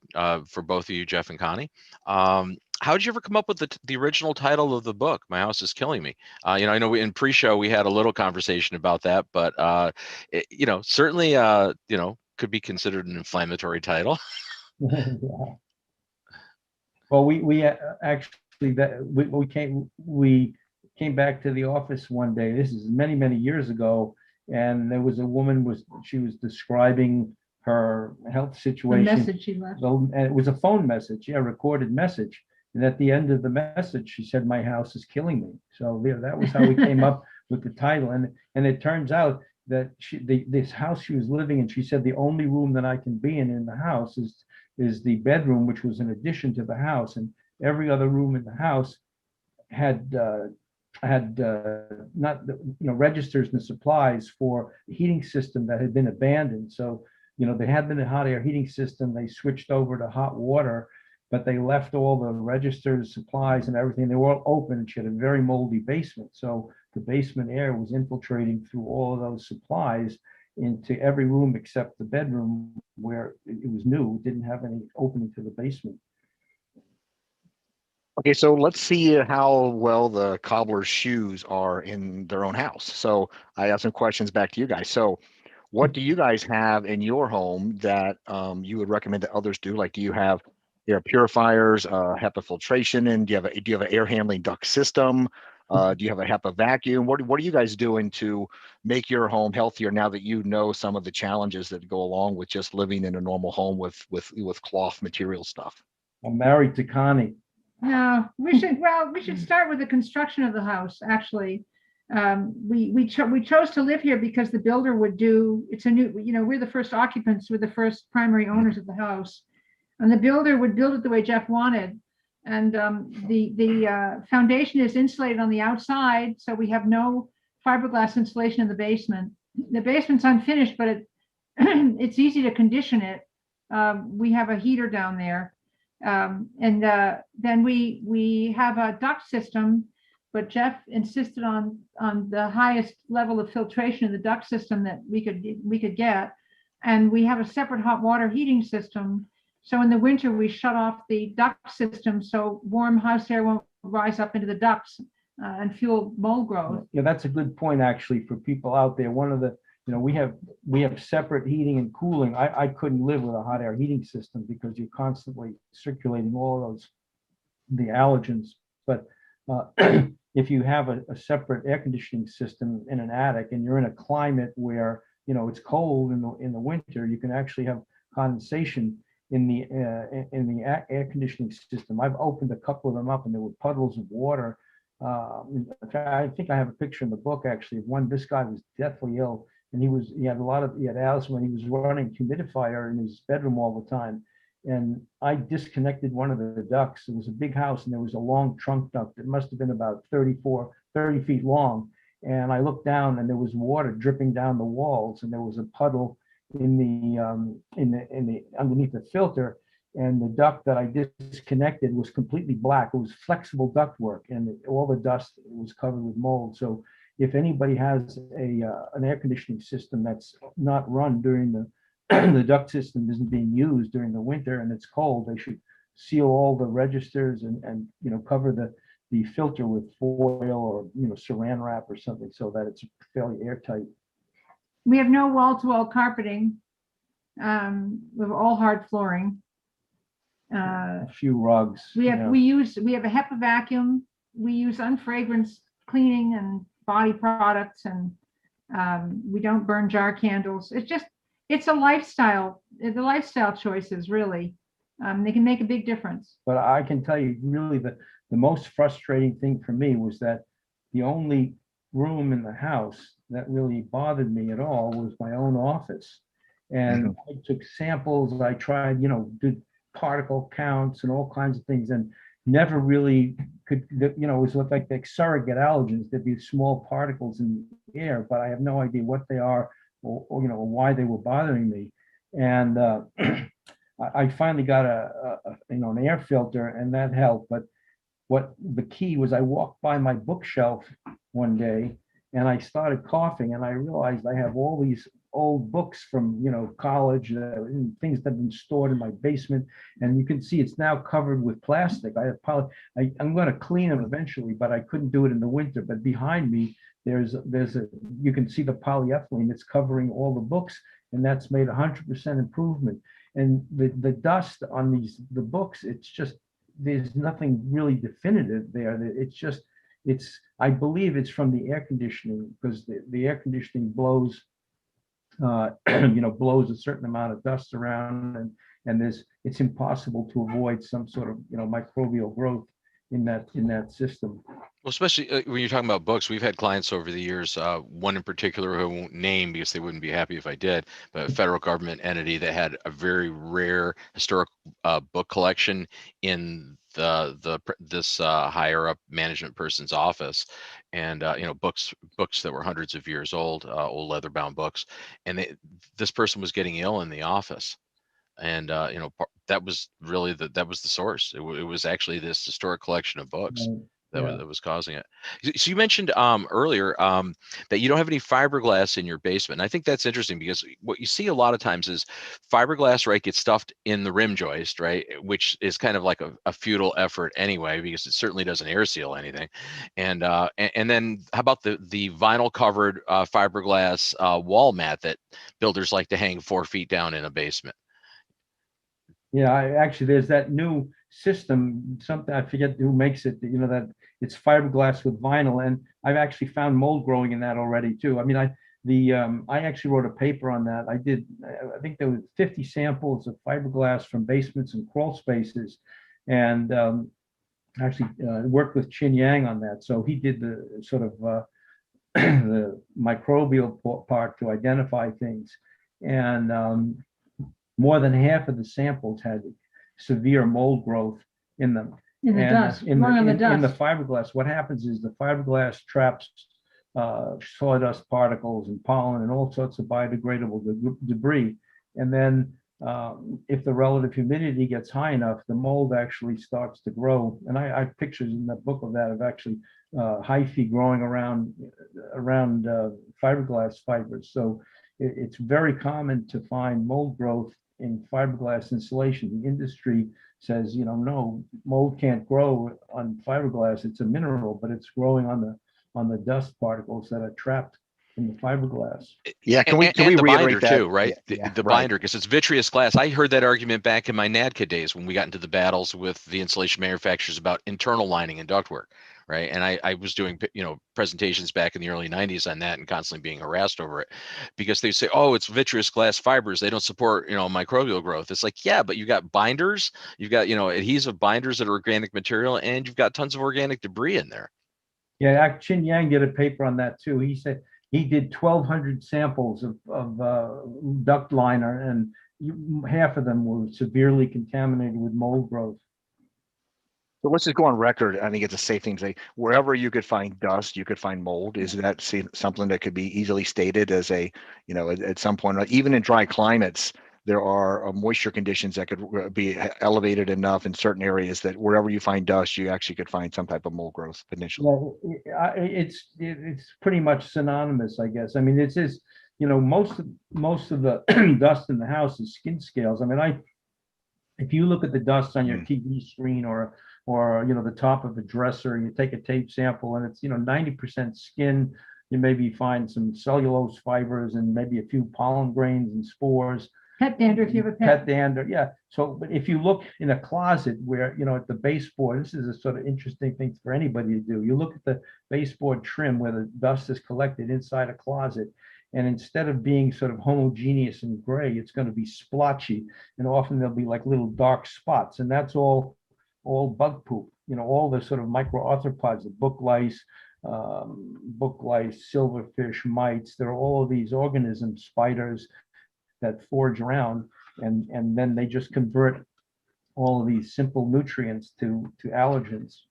for both of you, Jeff and Connie. How did you ever come up with the original title of the book, My House is Killing Me? I know in pre-show we had a little conversation about that, but certainly could be considered an inflammatory title. Yeah. Well, we actually we came back to the office one day. This is many years ago, and there was a woman she was describing her health The situation. message she left. And it was a phone message, a recorded message. And at the end of the message, she said, "My house is killing me." So that was how we came up with the title. And it turns out that this house she was living in, she said, the only room that I can be in the house is the bedroom, which was an addition to the house, and every other room in the house had not registers and supplies for a heating system that had been abandoned. So they had been a hot air heating system. They switched over to hot water, but they left all the registers, supplies, and everything. They were all open, and she had a very moldy basement. So the basement air was infiltrating through all of those supplies into every room except the bedroom, where it was new, didn't have any opening to the basement. Okay, so let's see how well the cobbler's shoes are in their own house. So I have some questions back to you guys. So what do you guys have in your home that you would recommend that others do? Like, do you have purifiers, HEPA filtration, and do you have an air handling duct system? Do you have a HEPA vacuum? What are you guys doing to make your home healthier now that you know some of the challenges that go along with just living in a normal home with cloth material stuff? I'm married to Connie. No, we should start with the construction of the house. Actually, we chose to live here because the builder would do. It's a new. We're the first occupants. We're the first primary owners of the house, and the builder would build it the way Jeff wanted. And the foundation is insulated on the outside, so we have no fiberglass insulation in the basement. The basement's unfinished, but it's easy to condition it. We have a heater down there. And then we have a duct system, but Jeff insisted on the highest level of filtration in the duct system that we could get. And we have a separate hot water heating system. So in the winter, we shut off the duct system so warm house air won't rise up into the ducts and fuel mold growth. Yeah, that's a good point, actually, for people out there. One of the, we have separate heating and cooling. I couldn't live with a hot air heating system because you're constantly circulating all the allergens. But if you have a separate air conditioning system in an attic and you're in a climate where it's cold in the winter, you can actually have condensation in the air conditioning system. I've opened a couple of them up and there were puddles of water. I think I have a picture in the book actually of this guy was deathly ill, and he had asthma, and he was running humidifier in his bedroom all the time. And I disconnected one of the ducts. It was a big house and there was a long trunk duct. It must have been about 30 feet long. And I looked down and there was water dripping down the walls, and there was a puddle in the underneath the filter. And the duct that I disconnected was completely black. It was flexible ductwork, and all the dust was covered with mold. So if anybody has an air conditioning system that's not run during the duct system isn't being used during the winter and it's cold, they should seal all the registers and cover the filter with foil or saran wrap or something so that it's fairly airtight. We have no wall-to-wall carpeting. We have all hard flooring. A few rugs. We have a HEPA vacuum. We use unfragranced cleaning and body products, and we don't burn jar candles. It's a lifestyle. The lifestyle choices really, they can make a big difference. But I can tell you, really, the most frustrating thing for me was that the only room in the house that really bothered me at all was my own office. And I took samples. I tried, did particle counts and all kinds of things, and never really could, it was like surrogate allergens. There'd be small particles in the air, but I have no idea what they are or why they were bothering me. And I finally got an air filter, and that helped. But what the key was, I walked by my bookshelf one day and I started coughing, and I realized I have all these old books from college, things that have been stored in my basement, and you can see it's now covered with plastic. I'm going to clean them eventually, but I couldn't do it in the winter. But behind me you can see the polyethylene that's covering all the books, and that's made 100% improvement. And the dust on the books, it's just, there's nothing really definitive there. I believe it's from the air conditioning, because the air conditioning blows blows a certain amount of dust around, and it's impossible to avoid some sort of microbial growth in that system. Well, especially when you're talking about books, we've had clients over the years, one in particular who I won't name because they wouldn't be happy if I did, but a federal government entity that had a very rare historic book collection in this higher up management person's office, and books that were hundreds of years old leather bound books, and this person was getting ill in the office. And that was really that was the source. It was actually this historic collection of books that was causing it. So you mentioned earlier that you don't have any fiberglass in your basement. And I think that's interesting, because what you see a lot of times is fiberglass, right, gets stuffed in the rim joist, right, which is kind of like a futile effort anyway, because it certainly doesn't air seal anything. And then how about the vinyl covered fiberglass wall mat that builders like to hang 4 feet down in a basement? Yeah, actually, there's that new system, something, I forget who makes it, that it's fiberglass with vinyl, and I've actually found mold growing in that already too. I mean, I actually wrote a paper on that. I think there was 50 samples of fiberglass from basements and crawl spaces, and actually worked with Chin Yang on that. So he did the sort of the microbial part to identify things, and more than half of the samples had severe mold growth in them. In the dust, in the fiberglass. What happens is the fiberglass traps sawdust particles and pollen and all sorts of biodegradable debris. And then if the relative humidity gets high enough, the mold actually starts to grow. And I have pictures in the book of that, of actually hyphae growing around fiberglass fibers. So it's very common to find mold growth in fiberglass insulation. The industry says, no, mold can't grow on fiberglass. It's a mineral, but it's growing on the dust particles that are trapped in the fiberglass. Yeah, can we the reiterate binder that too, right? Yeah, The right. binder, because it's vitreous glass. I heard that argument back in my NADCA days when we got into the battles with the insulation manufacturers about internal lining and ductwork, right? And I was doing presentations back in the early 90s on that and constantly being harassed over it because they say, oh, it's vitreous glass fibers, they don't support microbial growth. It's like, yeah, but you've got binders, you've got adhesive binders that are organic material, and you've got tons of organic debris in there. Yeah, Chin Yang did a paper on that too. He said he did 1,200 samples of duct liner, and half of them were severely contaminated with mold growth. So let's just go on record. I think it's a safe thing to say, wherever you could find dust, you could find mold. Is that something that could be easily stated as at some point, even in dry climates, there are moisture conditions that could be elevated enough in certain areas that wherever you find dust, you actually could find some type of mold growth potentially. Well, it's pretty much synonymous, I guess. I mean, it's just, most of the dust in the house is skin scales. I mean, if you look at the dust on your TV screen or the top of a dresser, you take a tape sample and it's 90% skin. You maybe find some cellulose fibers and maybe a few pollen grains and spores. Pet dander, if you have a pet. Pet dander, yeah. So, but if you look in a closet where, at the baseboard, this is a sort of interesting thing for anybody to do. You look at the baseboard trim where the dust is collected inside a closet, and instead of being sort of homogeneous and gray, it's going to be splotchy, and often there'll be like little dark spots, and that's all bug poop. All the sort of microarthropods, the book lice, silverfish, mites. There are all of these organisms, spiders, that forage around, and then they just convert all of these simple nutrients to allergens.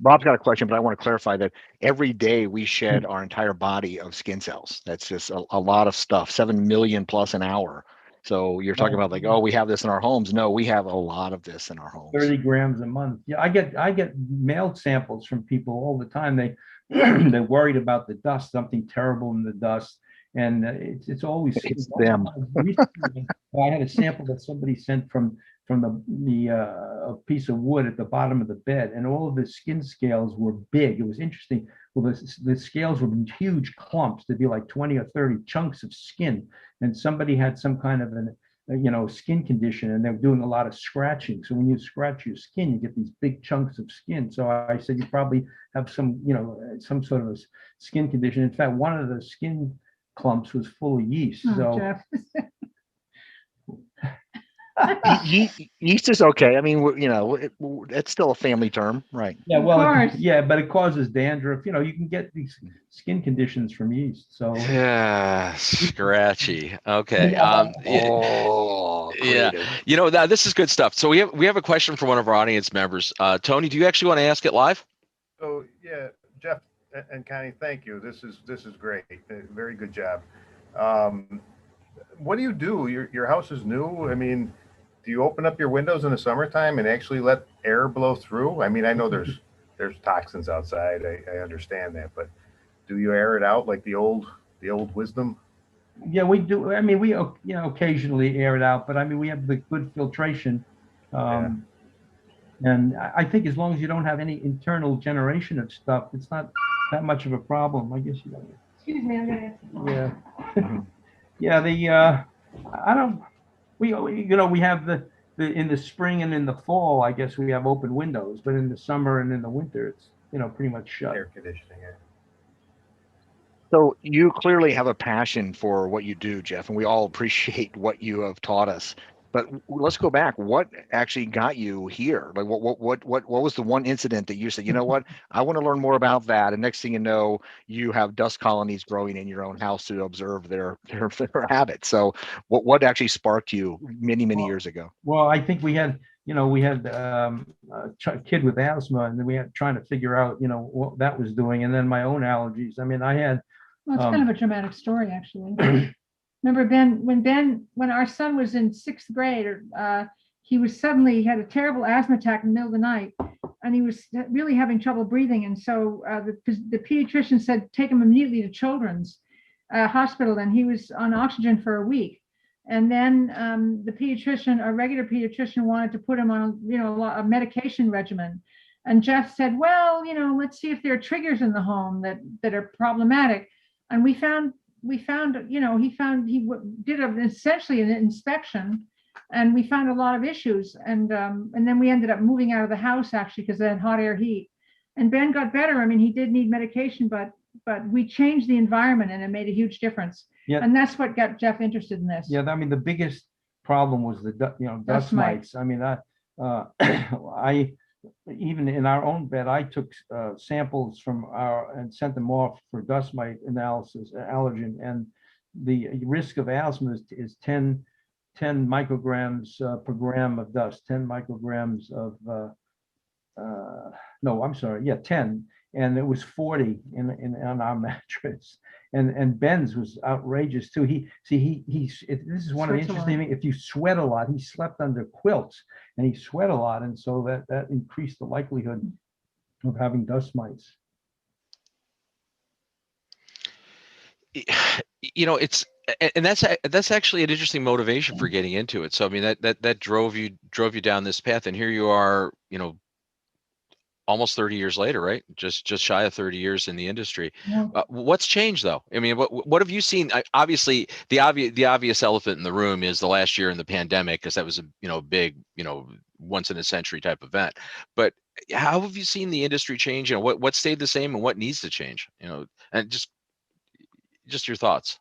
Bob's got a question, but I want to clarify that every day we shed our entire body of skin cells. That's just a lot of stuff, 7 million plus an hour. So you're talking about like, oh, we have this in our homes. No, we have a lot of this in our homes. 30 grams a month. Yeah, I get mailed samples from people all the time. They're worried about the dust, something terrible in the dust. And it's always them. I had a sample that somebody sent from a piece of wood at the bottom of the bed, and all of the skin scales were big. It was interesting. Well, the scales were in huge clumps. There'd be like 20 or 30 chunks of skin, and somebody had some kind of skin condition, and they were doing a lot of scratching. So when you scratch your skin, you get these big chunks of skin. So I said, you probably have some sort of a skin condition. In fact, one of the skin clumps was full of yeast. Oh, so Jeff. Yeast is okay. I mean, it's still a family term, right? Yeah, well, course. yeah, but it causes dandruff. You can get these skin conditions from yeast. So Yeah, scratchy. Okay. Oh, yeah. creative. This is good stuff. So we have a question from one of our audience members. Tony, do you actually want to ask it live? Oh yeah, Jeff and Connie, thank you. This is great. Very good job. What do you do? Your house is new. I mean, do you open up your windows in the summertime and actually let air blow through? I mean, I know there's toxins outside. I understand that, but do you air it out like the old wisdom? Yeah, we do. I mean, we occasionally air it out, but I mean, we have the good filtration. And I think as long as you don't have any internal generation of stuff, it's not that much of a problem. I guess Excuse me, I'm gonna. Yeah. Yeah. We have the in the spring and in the fall, I guess we have open windows, but in the summer and in the winter, it's pretty much shut. Air conditioning. So you clearly have a passion for what you do, Jeff, and we all appreciate what you have taught us. But let's go back. What actually got you here? Like, what was the one incident that you said, you know what, I want to learn more about that? And next thing you know, you have dust colonies growing in your own house to observe their habits. So, what actually sparked you many years ago? Well, I think we had a kid with asthma, and then we had trying to figure out what that was doing, and then my own allergies. I mean, I had. Well, it's kind of a dramatic story, actually. Remember when our son was in 6th grade, he was suddenly had a terrible asthma attack in the middle of the night, and he was really having trouble breathing. And so the pediatrician said, take him immediately to Children's Hospital, and he was on oxygen for a week. And then the pediatrician, a regular pediatrician, wanted to put him on, a medication regimen. And Jeff said, well, let's see if there are triggers in the home that are problematic. And he did essentially an inspection, and we found a lot of issues. And then we ended up moving out of the house, actually, because they had hot air heat. And Ben got better. I mean, he did need medication, but we changed the environment, and it made a huge difference. Yeah. And that's what got Jeff interested in this. Yeah, I mean, the biggest problem was the dust mites. I mean, I even in our own bed, I took samples from and sent them off for dust mite analysis, allergen, and the risk of asthma is 10 micrograms per gram of dust, 10 micrograms of no, I'm sorry, yeah, 10, and it was 40 on our mattress. And Ben's was outrageous too. This is one of the interesting things. If you sweat a lot, he slept under quilts, and he sweat a lot, and so that increased the likelihood of having dust mites. That's actually an interesting motivation for getting into it. So I mean, that drove you down this path, and here you are, almost 30 years later, right? Just shy of 30 years in the industry. Yeah. What's changed though? I mean, what have you seen? Obviously, the obvious elephant in the room is the last year in the pandemic, because that was a big, once in a century type event. But how have you seen the industry change? What stayed the same and what needs to change? And just your thoughts.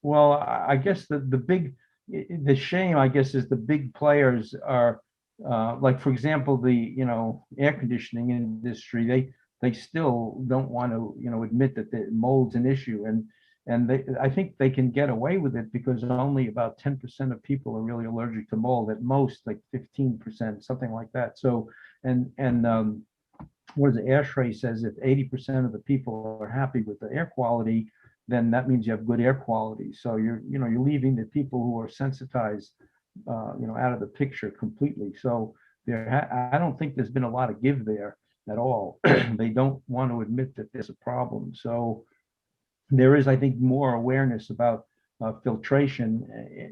Well, I guess the shame, I guess, is the big players are. Like, for example, the air conditioning industry, they still don't want to admit that the mold's an issue, and I think they can get away with it because only about 10% of people are really allergic to mold, at most like 15%, something like that. So and what is it, AirTray says if 80% of the people are happy with the air quality, then that means you have good air quality. So you're leaving the people who are sensitized out of the picture completely. So I don't think there's been a lot of give there at all. They don't want to admit that there's a problem. So there is, I think, more awareness about filtration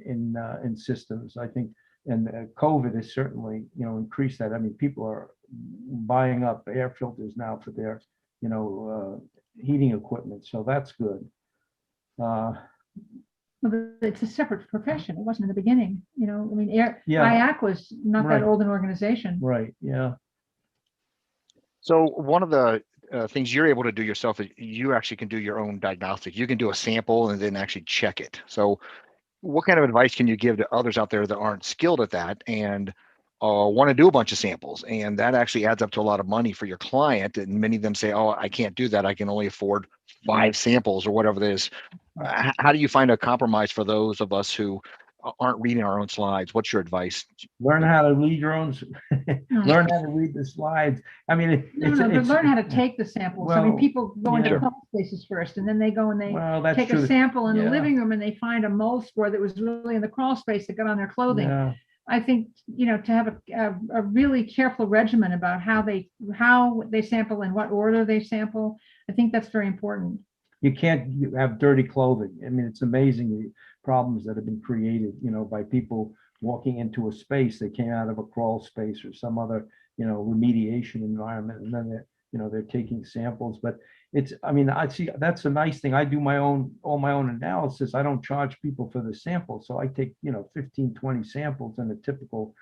in systems, I think, and COVID has certainly increased that. I mean, people are buying up air filters now for their heating equipment, so that's good. It's a separate profession. It wasn't in the beginning, I mean, IAC was not Right. that old an organization. Right, yeah. So one of the things you're able to do yourself is you actually can do your own diagnostic. You can do a sample and then actually check it. So what kind of advice can you give to others out there that aren't skilled at that and want to do a bunch of samples? And that actually adds up to a lot of money for your client. And many of them say, oh, I can't do that. I can only afford 5 samples or whatever it is. How do you find a compromise for those of us who aren't reading our own slides? What's your advice? Learn how to read your own, learn how to read the slides. I mean, but learn how to take the samples. I mean, people go into crawl spaces first, and then they go and they take a sample in the living room, and they find a mold spore that was really in the crawl space that got on their clothing. Yeah. I think, to have a really careful regimen about how they sample and what order they sample. I think that's very important. You can't have dirty clothing. I mean, it's amazing the problems that have been created, by people walking into a space. They came out of a crawl space or some other, remediation environment, and then they're taking samples. But I see that's a nice thing. I do all my own analysis. I don't charge people for the sample. So I take, 15, 20 samples in a typical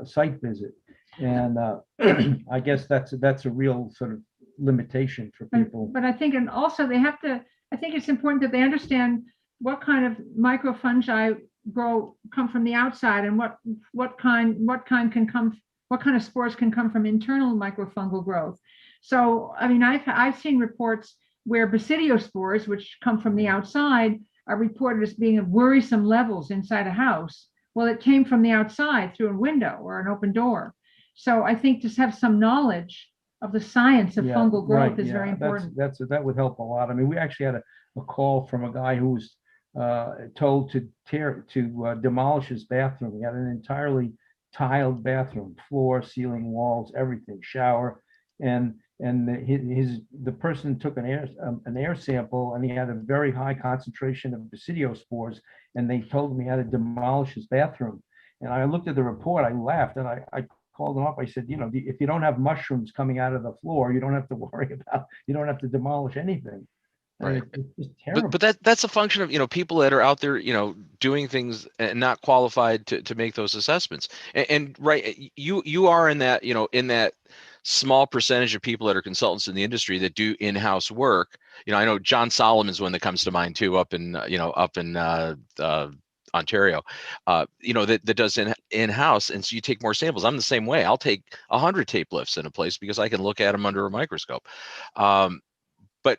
site visit. And I guess that's a real sort of limitation for people. But I think, and also they have to, I think it's important that they understand what kind of microfungi come from the outside, and what kind of spores can come from internal microfungal growth. So, I mean, I've seen reports where basidiospores, which come from the outside, are reported as being of worrisome levels inside a house. Well, it came from the outside through a window or an open door. So I think just have some knowledge of the science of fungal growth is very important. That would help a lot. I mean, we actually had a call from a guy who was told to demolish his bathroom. He had an entirely tiled bathroom, floor, ceiling, walls, everything, shower, and the person took an air sample, and he had a very high concentration of basidiospores, and they told me he had to demolish his bathroom. And I looked at the report, I laughed, and I called him up. I said, you know, if you don't have mushrooms coming out of the floor, you don't have to worry about, you don't have to demolish anything. Right. It's just terrible. But that's a function of, you know, people that are out there, you know, doing things and not qualified to make those assessments. And right, you are in that, you know, in that small percentage of people that are consultants in the industry that do in-house work. You know, I know John Solomon's one that comes to mind too, up in Ontario, you know, that does in-house. And so you take more samples. I'm the same way. I'll take 100 tape lifts in a place because I can look at them under a microscope. But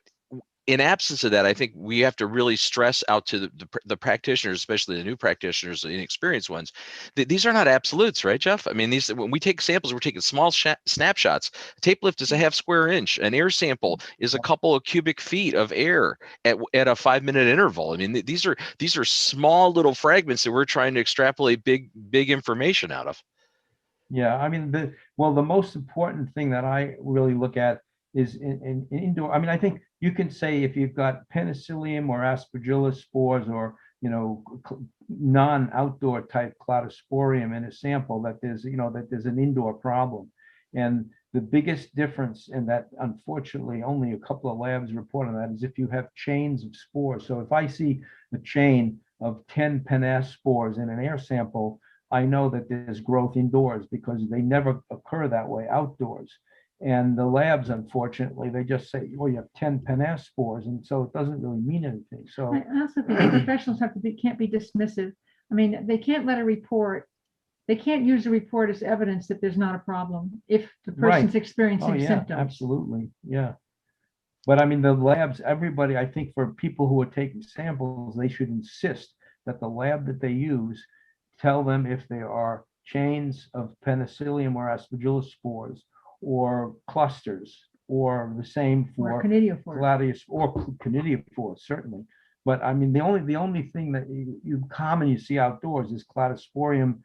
in absence of that, I think we have to really stress out to the practitioners, especially the new practitioners, the inexperienced ones, that these are not absolutes, right, Jeff? I mean, when we take samples, we're taking small snapshots. A tape lift is a half square inch. An air sample is a couple of cubic feet of air at a 5-minute interval. I mean, these are small little fragments that we're trying to extrapolate big information out of. Yeah, I mean, the most important thing that I really look at is in indoor. I mean, I think you can say if you've got penicillium or aspergillus spores, or, you know, non-outdoor type cladosporium in a sample, that there's, you know, that there's an indoor problem. And the biggest difference in that, unfortunately, only a couple of labs report on that, is if you have chains of spores. So if I see a chain of 10 penas spores in an air sample, I know that there's growth indoors, because they never occur that way outdoors. And the labs, unfortunately, they just say, oh, you have 10 penas spores, and so it doesn't really mean anything. So I also think professionals can't be dismissive. I mean, they can't let a report, they can't use a report as evidence that there's not a problem if the person's experiencing symptoms. Absolutely, yeah. But I mean, the labs, everybody, I think for people who are taking samples, they should insist that the lab that they use tell them if there are chains of penicillium or aspergillus spores, or clusters, or the same for gladius or conidiophores, certainly. But I mean, the only thing that you see outdoors is cladosporium,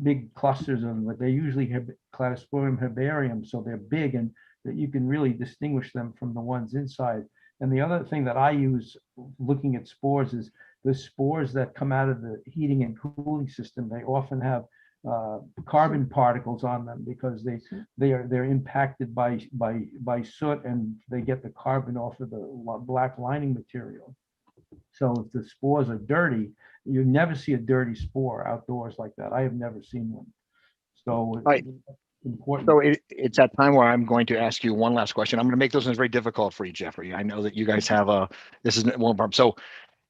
big clusters of them, but they usually have cladosporium herbarium, so they're big, and that you can really distinguish them from the ones inside. And the other thing that I use looking at spores is the spores that come out of the heating and cooling system. They often have carbon particles on them, because they're impacted by soot, and they get the carbon off of the black lining material. So if the spores are dirty, you never see a dirty spore outdoors like that. I have never seen one. So right. Important. So it's that time where I'm going to ask you one last question. I'm going to make those ones very difficult for you, Jeffrey. I know that you guys have this is one problem. So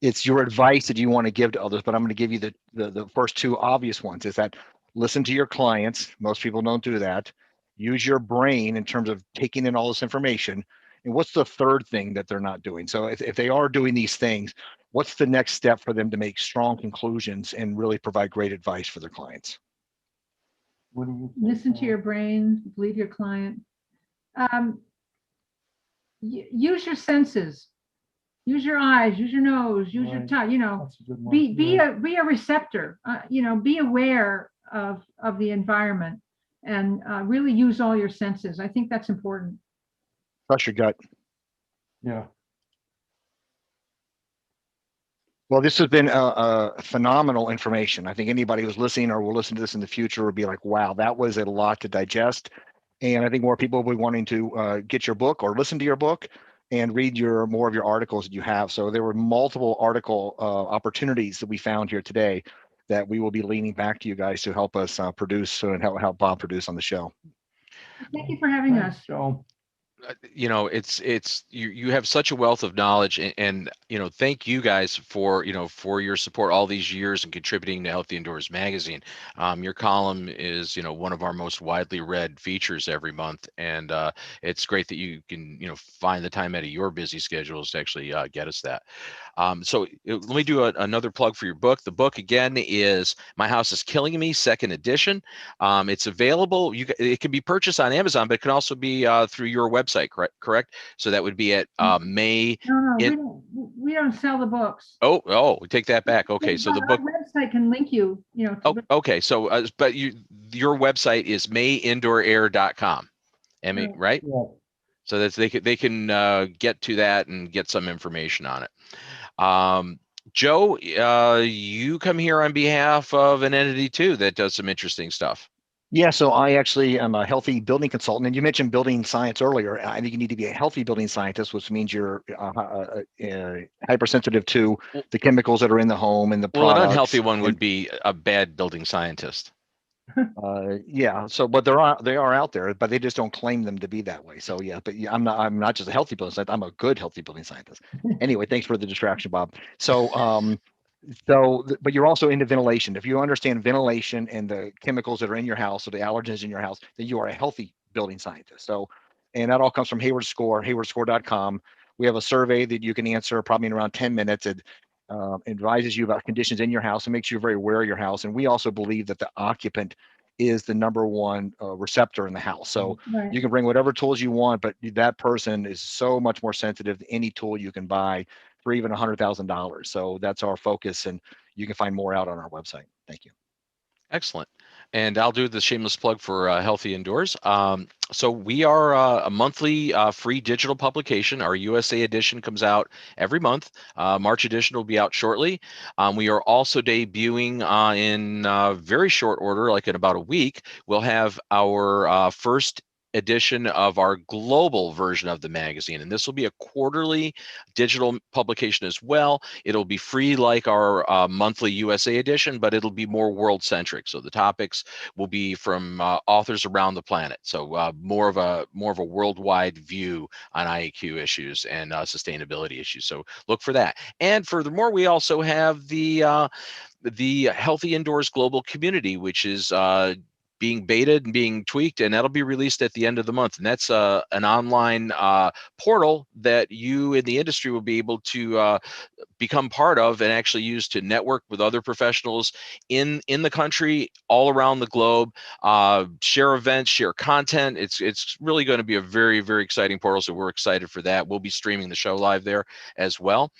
it's your advice that you want to give to others, but I'm going to give you the first two obvious ones. Is that listen to your clients. Most people don't do that. Use your brain in terms of taking in all this information. And what's the third thing that they're not doing? So if they are doing these things, what's the next step for them to make strong conclusions and really provide great advice for their clients? What do you think? Listen to your brain, believe your client. Use your senses. Use your eyes, use your nose, use your tongue, you know, be a receptor, you know, be aware of the environment, and really use all your senses. I think that's important. Trust your gut. Yeah. Well, this has been a phenomenal information. I think anybody who's listening or will listen to this in the future will be like, wow, that was a lot to digest. And I think more people will be wanting to get your book or listen to your book and read more of your articles that you have. So there were multiple article opportunities that we found here today that we will be leaning back to you guys to help us produce and help Bob produce on the show. Thank you for having us. So, you know, you have such a wealth of knowledge, and you know, thank you guys for your support all these years and contributing to Healthy Indoors magazine. Your column is, you know, one of our most widely read features every month, and it's great that you can, you know, find the time out of your busy schedules to actually get us that. So let me do another plug for your book. The book again is My House is Killing Me, 2nd edition. It's available. It can be purchased on Amazon, but it can also be through your website, correct? So that would be at May. No, we we don't sell the books. Oh, we take that back. Okay, so But the book. our website can link you, to Oh, okay. So, but your website is mayindoorair.com. Right? Yeah. So that they can get to that and get some information on it. Joe, you come here on behalf of an entity too that does some interesting stuff. Yeah, so I actually am a healthy building consultant, and you mentioned building science earlier. I think you need to be a healthy building scientist, which means you're hypersensitive to the chemicals that are in the home and the Well, products. an unhealthy one would be a bad building scientist. Yeah. So, but they are out there, but they just don't claim them to be that way. So yeah, but I'm not just a healthy building scientist. I'm a good healthy building scientist. Anyway, thanks for the distraction, Bob. So, but you're also into ventilation. If you understand ventilation and the chemicals that are in your house or the allergens in your house, then you are a healthy building scientist. So, and that all comes from Hayward Score, haywardscore.com. We have a survey that you can answer probably in around 10 minutes. It advises you about conditions in your house and makes you very aware of your house. And we also believe that the occupant is the number one receptor in the house. So Right. you can bring whatever tools you want, but that person is so much more sensitive to any tool you can buy for even $100,000. So that's our focus, and you can find more out on our website. Thank you. Excellent. And I'll do the shameless plug for Healthy Indoors. So we are a monthly free digital publication. Our USA edition comes out every month. March edition will be out shortly. We are also debuting in very short order, like in about a week. We'll have our first edition of our global version of the magazine, and this will be a quarterly digital publication as well. It'll be free like our monthly USA edition, but it'll be more world centric. So the topics will be from authors around the planet. So more of a worldwide view on IAQ issues and sustainability issues. So look for that. And furthermore, we also have the Healthy Indoors Global Community, which is being betaed and being tweaked, and that'll be released at the end of the month. And that's an online portal that you in the industry will be able to become part of and actually use to network with other professionals in the country, all around the globe, share events, share content. It's really going to be a very, very exciting portal. So we're excited for that. We'll be streaming the show live there as well.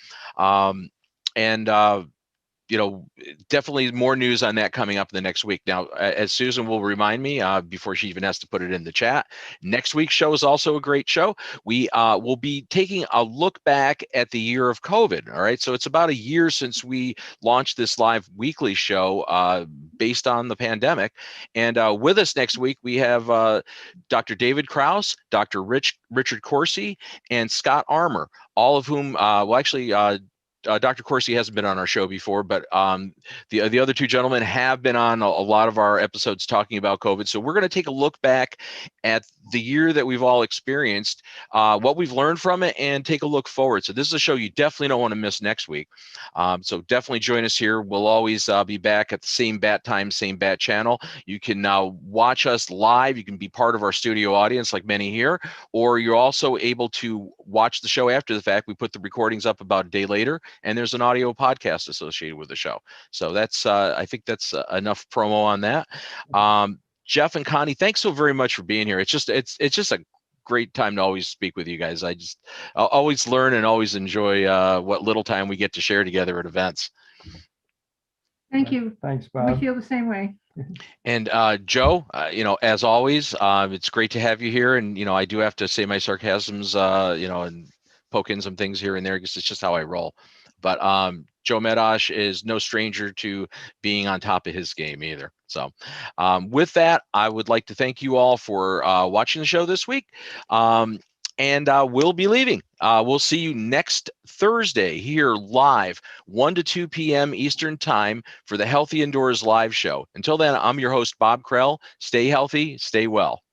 Definitely more news on that coming up in the next week. Now, as Susan will remind me before she even has to put it in the chat, next week's show is also a great show. We will be taking a look back at the year of COVID. All right. So it's about a year since we launched this live weekly show based on the pandemic. And with us next week, we have Dr. David Krause, Dr. Richard Corsi, and Scott Armour, all of whom Dr. Corsi hasn't been on our show before, but the other two gentlemen have been on a lot of our episodes talking about COVID. So we're going to take a look back at the year that we've all experienced, what we've learned from it, and take a look forward. So this is a show you definitely don't want to miss next week. So definitely join us here. We'll always be back at the same bat time, same bat channel. You can now watch us live. You can be part of our studio audience like many here, or you're also able to watch the show after the fact. We put the recordings up about a day later, and there's an audio podcast associated with the show. So that's I think that's enough promo on that. Jeff and Connie, thanks so very much for being here. It's just a great time to always speak with you guys. I'll always learn and always enjoy what little time we get to share together at events. Thank you. Thanks, Bob. We feel the same way. And Joe, as always, it's great to have you here. And I do have to say my sarcasms, and poke in some things here and there because it's just how I roll. But Joe Medosh is no stranger to being on top of his game either. So with that, I would like to thank you all for watching the show this week. And we'll be leaving. We'll see you next Thursday here live, 1 to 2 p.m. Eastern Time for the Healthy Indoors live show. Until then, I'm your host, Bob Krell. Stay healthy, stay well.